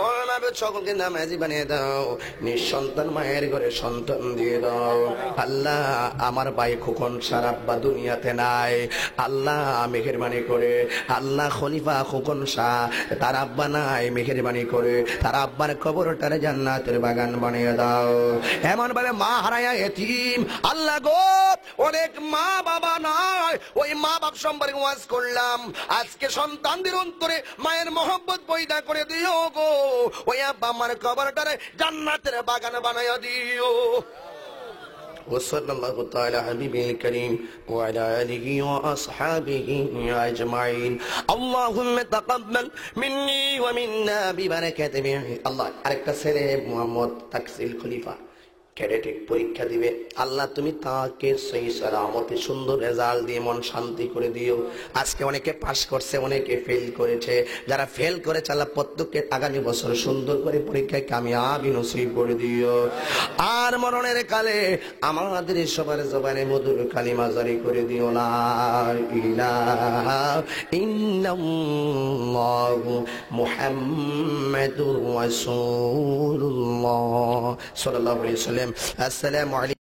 S1: ও মাবুদ সকলকে নামাজি বানিয়ে দাও, নিঃসন্তান মায়ের ঘরে সন্তান দিয়ে দাও। আল্লাহ আমার ভাই খোকন সারাব্বা দুনিয়াতে নাই, আল্লাহ মেহেরবানি করে আল্লাহ খলিফা খোকন শাহ তার আব্বা নাই, মেহেরবানি করে তার আব্বার কবরটারে জান্নাতের বাগান বানিয়ে দাও। এমন ভাবে মা হারায়া এতিম, আল্লাহ গো অনেক মা বাবা নাই, ওই মা বাপ সম্পর্কে ওয়াজ করলাম, আজকে সন্তানদের অন্তরে মায়ের মহব্বত পয়দা করে দিও গো। ওই আব্বা আমার কবরটারে জান্নাতের বাগান বানাইয়া দিও। وصلى الله تعالى حبيبه الكريم وعلى آله وأصحابه أجمعين اللهم تقبل مني ومنا ببركة الله আরেকটা ছেলে মোহাম্মদ তাকসিল খলিফা ক্যাডেটে পরীক্ষা দিবে, আল্লাহ তুমি তাকে সেই সালামতে সুন্দর রেজাল্ট দিয়ে মন শান্তি করে দিও। আজকে অনেকে পাস করছে, অনেকে ফেল করেছে, যারা ফেল করেছে আল্লাহ প্রত্যেককে আগামী বছর সুন্দর করে পরীক্ষায় কামিয়াবি নসিব করে দিও। আর মরণের কালে আমাদের সবার জবানে মধুর কালিমা জারি করে দিও, লা ইলাহা ইল্লাল্লাহু মুহাম্মাদুর রাসূলুল্লাহ সাল্লাল্লাহু আলাইহি ওয়াসাল্লাম। আসসালামু আলাইকুম।